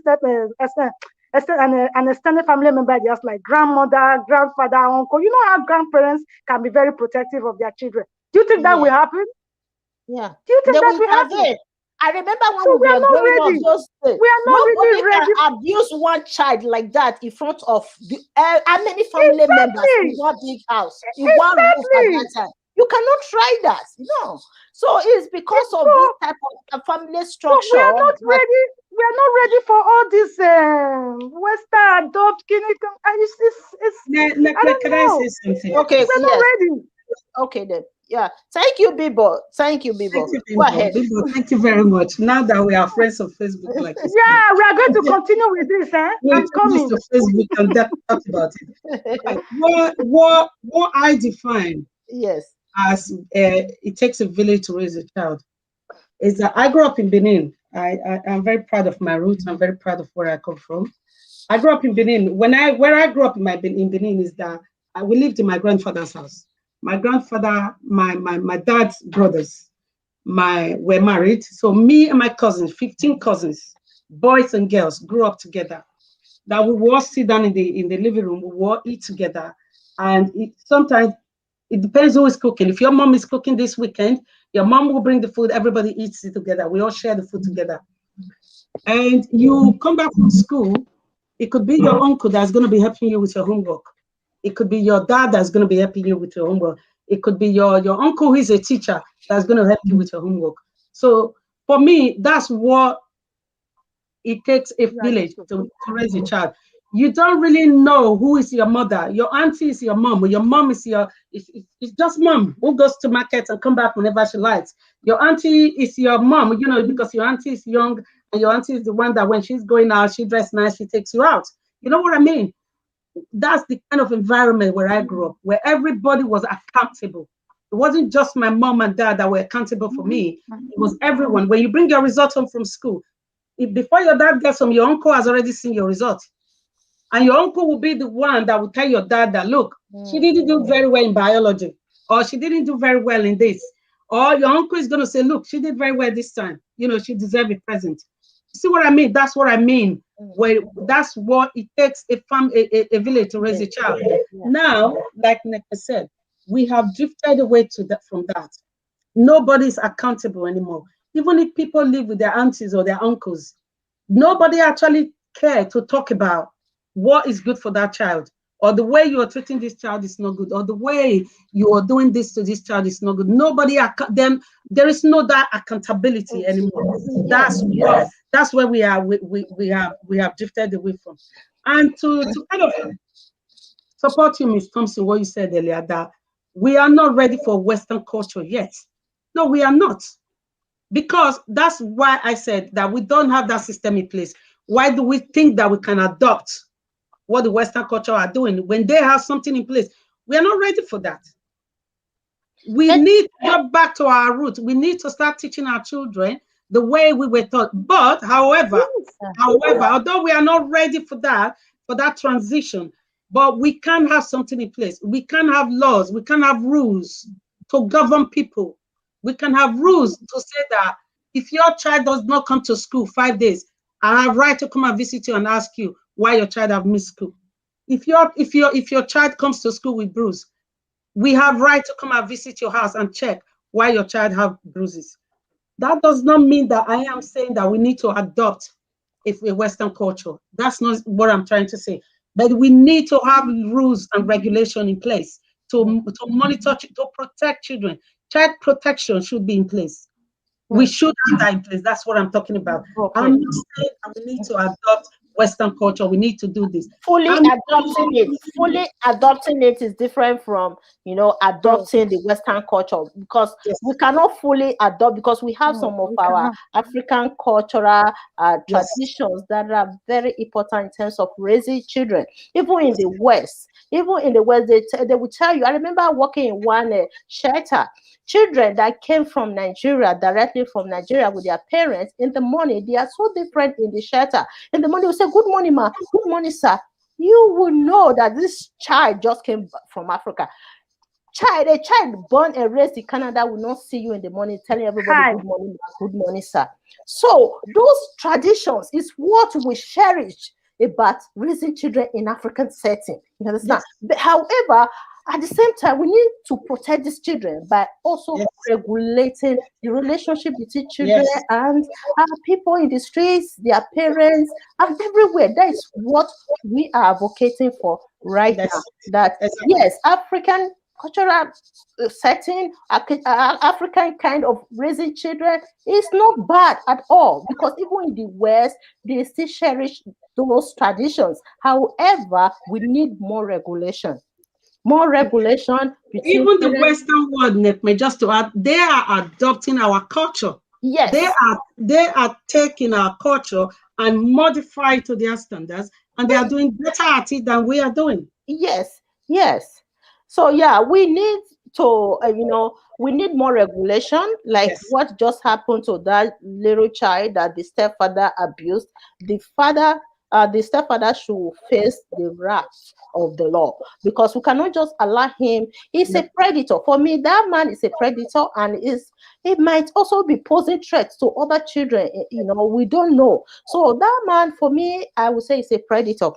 an extended family member, just like grandmother, grandfather, uncle, you know how grandparents can be very protective of their children. Do you think that will happen? Yeah. Do you think They that will will happen? intervene. I remember when So we we are were not growing ready. up, those days, We are not nobody really ready. can abuse one child like that in front of the how many family members in one big house, in one roof at that time. You cannot try that, no. So it's because of this type of family structure. So we are not ready. We are not ready for all this Western adopt. Can I say something? Okay, we're not ready. Okay then. Yeah. Thank you, Bibo. Thank you, Bibo. Go ahead. Bibo, thank you very much. Now that we are friends on Facebook, like you yeah, we are going to continue with this. I'm coming. to Facebook and talk about it. Right. What I define as it takes a village to raise a child is that I grew up in Benin. I'm very proud of my roots. I'm very proud of where I come from. I grew up in Benin. Where I grew up in Benin is that we lived in my grandfather's house. My grandfather, my dad's brothers, were married. So me and my cousins, 15 cousins, boys and girls, grew up together. That we will all sit down in the living room, we will all eat together. And sometimes it depends who is cooking. If your mom is cooking this weekend, your mom will bring the food, everybody eats it together. We all share the food together. And you come back from school, it could be your uncle that's going to be helping you with your homework. It could be your dad that's going to be helping you with your homework. It could be your uncle who is a teacher that's going to help you with your homework. So for me, that's what it takes a village to raise a child. You don't really know who is your mother. Your auntie is your mom, or your mom is it's just mom who goes to market and come back whenever she likes. Your auntie is your mom, because your auntie is young and your auntie is the one that when she's going out, she dressed nice, she takes you out. You know what I mean? That's the kind of environment where I grew up, where everybody was accountable. It wasn't just my mom and dad that were accountable for me. It was everyone. When you bring your results home from school, before your dad gets home, your uncle has already seen your results. And your uncle will be the one that will tell your dad that, look, she didn't do very well in biology, or she didn't do very well in this. Or your uncle is going to say, look, she did very well this time. She deserves a present. See what I mean? That's what I mean. Where that's what it takes a village to raise a child. Now, like Neka said, we have drifted away from that. Nobody's accountable anymore. Even if people live with their aunties or their uncles, nobody actually cares to talk about what is good for that child, or the way you are treating this child is not good, or the way you are doing this to this child is not good. Nobody, there is no that accountability anymore. That's where we are. We have drifted away from. And to kind of support you, Ms. Thompson, what you said earlier, that we are not ready for Western culture yet. No, we are not. Because that's why I said that we don't have that system in place. Why do we think that we can adopt what the Western culture are doing when they have something in place? We are not ready for that. We need to go back to our roots. We need to start teaching our children the way we were taught. But however, although we are not ready for that transition, but we can have something in place. We can have laws. We can have rules to govern people. We can have rules to say that if your child does not come to school 5 days, I have right to come and visit you and ask you why your child have missed school. If your child comes to school with bruise, we have right to come and visit your house and check why your child have bruises. That does not mean that I am saying that we need to adopt a Western culture. That's not what I'm trying to say. But we need to have rules and regulation in place to monitor, to protect children. Child protection should be in place. We should have that in place. That's what I'm talking about. Okay. I'm not saying that we need to adopt Western culture. We need to do this. Fully adopting it is different from, adopting the Western culture, because we cannot fully adopt, because we have some of our African cultural traditions that are very important in terms of raising children. Even in the West, they will tell you. I remember working in one shelter. Children that came from Nigeria, directly from Nigeria with their parents, in the morning, they are so different in the shelter. In the morning, we say, "Good morning, ma. Good morning, sir." You will know that this child just came from Africa. A child born and raised in Canada will not see you in the morning telling everybody good morning, sir. So those traditions is what we cherish about raising children in African setting. You understand? But however, at the same time, we need to protect these children by also regulating the relationship between children and people in the streets, their parents, and everywhere. That is what we are advocating for right now. That yes, African cultural setting, African kind of raising children is not bad at all, because even in the West, they still cherish those traditions. However, we need more regulation. More regulation between even the parents. Western world, Nekme, just to add, they are adopting our culture. Yes. They are taking our culture and modify it to their standards, and they are doing better at it than we are doing. Yes. So yeah, we need to, we need more regulation, like what just happened to that little child that the stepfather abused. The stepfather should face the wrath of the law, because we cannot just allow him. He's a predator. For me, that man is a predator, and it might also be posing threats to other children. We don't know. So that man, for me, I would say, is a predator.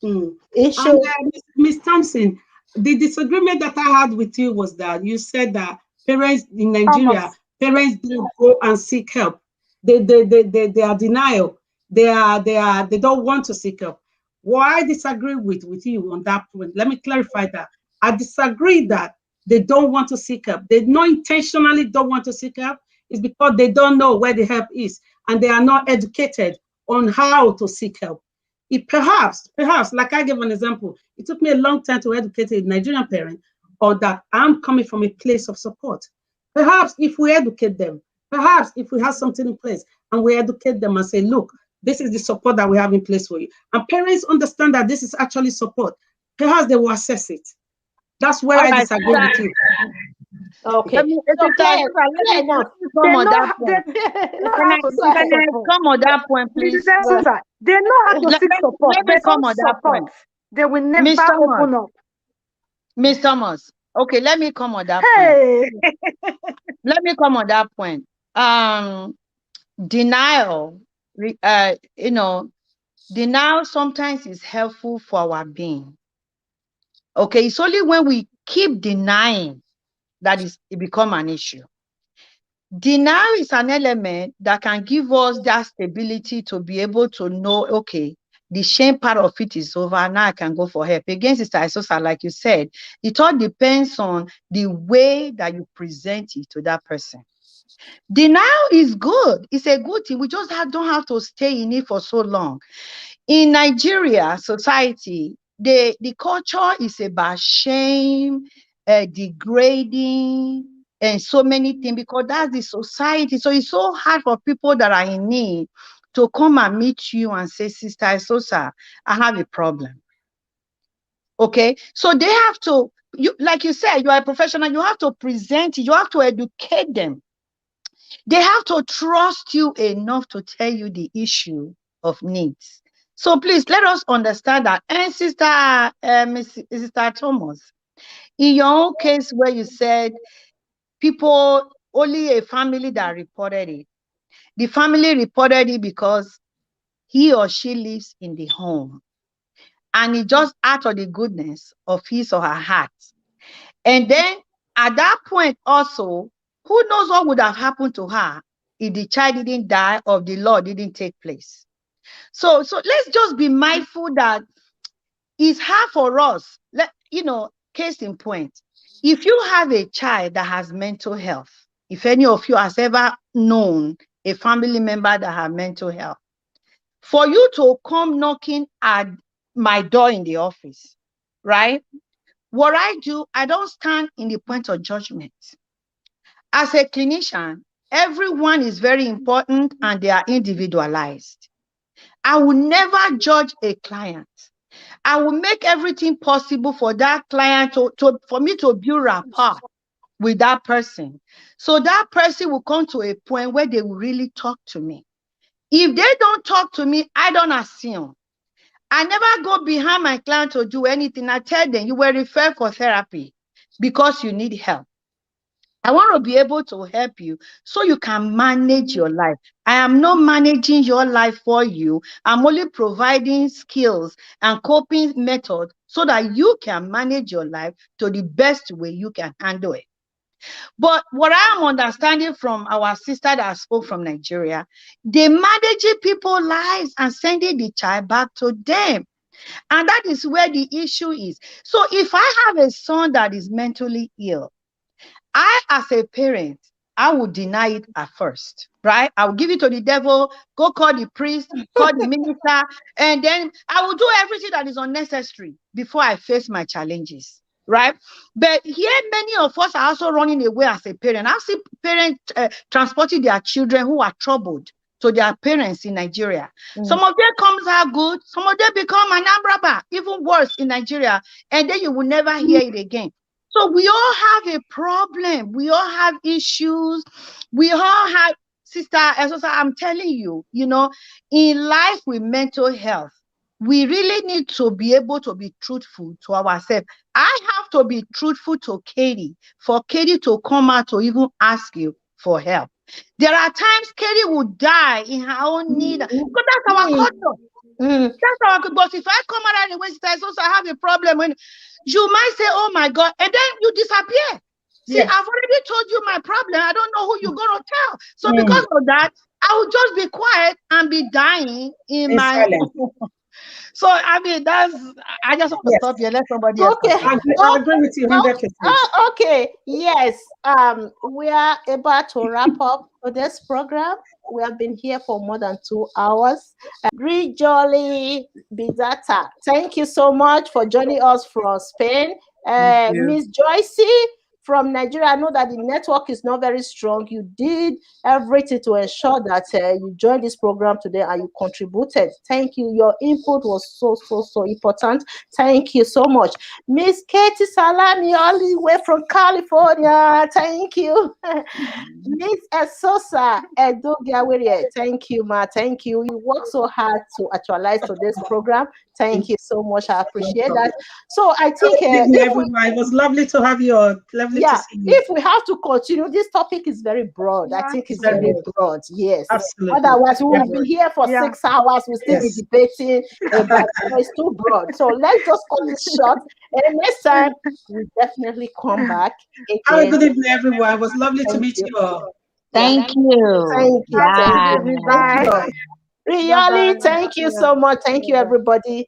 Ms. Thompson, the disagreement that I had with you was that you said that parents in Nigeria, parents don't go and seek help. They are denial. They don't want to seek help. Well, I disagree with you on that point. Let me clarify that. I disagree that they don't want to seek help. They not intentionally don't want to seek help. It's because they don't know where the help is, and they are not educated on how to seek help. It perhaps, like I gave an example, it took me a long time to educate a Nigerian parent on that I'm coming from a place of support. Perhaps if we educate them, perhaps if we have something in place and we educate them and say, look, this is the support that we have in place for you, and parents understand that this is actually support, perhaps they will assess it. That's where I disagree with you. Okay. Come on that point, please. They know how to seek support. Let me come on that point. They will never open up. Miss Thomas. Okay, let me come on that point. Let me come on that point. Denial, denial sometimes is helpful for our being. Okay, it's only when we keep denying that it become an issue. Denial is an element that can give us that stability to be able to know, okay, the shame part of it is over. Now I can go for help. Again, Sister Isosa, like you said, it all depends on the way that you present it to that person. Denial is good. It's a good thing. We just don't have to stay in it for so long. In Nigeria society, the culture is about shame, degrading, and so many things, because that's the society. So it's so hard for people that are in need to come and meet you and say, Sister Isosa, I have a problem. Okay, so they have to, like you said, you are a professional, you have to present it, you have to educate them. They have to trust you enough to tell you the issue of needs. So please let us understand that. And Sister Thomas, in your own case where you said only a family that reported it, the family reported it because he or she lives in the home, and it just out of the goodness of his or her heart. And then at that point also, who knows what would have happened to her if the child didn't die or the law didn't take place. So let's just be mindful that it's hard for us. Case in point, if you have a child that has mental health if any of you has ever known a family member that have mental health, for you to come knocking at my door in the office, right? What I do, I don't stand in the point of judgment. As a clinician, everyone is very important and they are individualized. I will never judge a client. I will make everything possible for that client for me to build rapport with that person. So that person will come to a point where they will really talk to me. If they don't talk to me, I don't assume. I never go behind my client to do anything. I tell them, you were referred for therapy because you need help. I want to be able to help you so you can manage your life. I am not managing your life for you. I'm only providing skills and coping methods so that you can manage your life to the best way you can handle it. But what I am understanding from our sister that spoke from Nigeria, they managing people's lives and sending the child back to them. And that is where the issue is. So if I have a son that is mentally ill, I, as a parent, I would deny it at first, right? I will give it to the devil, go call the priest, call the minister, and then I will do everything that is unnecessary before I face my challenges, right? But here, many of us are also running away as a parent. I've seen parents transporting their children who are troubled to their parents in Nigeria. Some of them comes out good, some of them become an umbrella, even worse in Nigeria, and then you will never hear it again. So we all have a problem. We all have issues. We all have, Sister Esosa, I'm telling you, in life with mental health, we really need to be able to be truthful to ourselves. I have to be truthful to Katie for Katie to come out to even ask you for help. There are times Katie will die in her own need, but that's our culture. That's our culture. But if I come out and Sister Esosa, I have a problem when you might say, oh my God, and then you disappear. See, yes. I've already told you my problem. I don't know who you're going to tell. So because of that, I will just be quiet and be dying in my... So, I mean, I just want to stop here. Let somebody else. Okay. I agree with you 100%. Okay. Yes. We are about to wrap up for this program. We have been here for more than 2 hours. Jolly Bizata, thank you so much for joining us from Spain. Miss Joycey from Nigeria, I know that the network is not very strong. You did everything to ensure that you joined this program today and you contributed. Thank you. Your input was so important. Thank you so much. Miss Katie Salami, all the way from California. Thank you. Miss Esosa Edogiawirie, thank you, ma. Thank you. You worked so hard to actualize today's program. Thank you so much. I appreciate that. So I think it was lovely to have you on. Lovely to see you. If we have to continue, this topic is very broad. I think it's very broad. Yes. Absolutely. Otherwise, we will be here for 6 hours. We'll still be debating about it's too broad. So let's just cut it short. And next time we definitely come back. Have a good evening, everyone. It was lovely to meet you all. Thank you. Thank you. Bye. Thank you. Really, thank you so much. Thank you, everybody.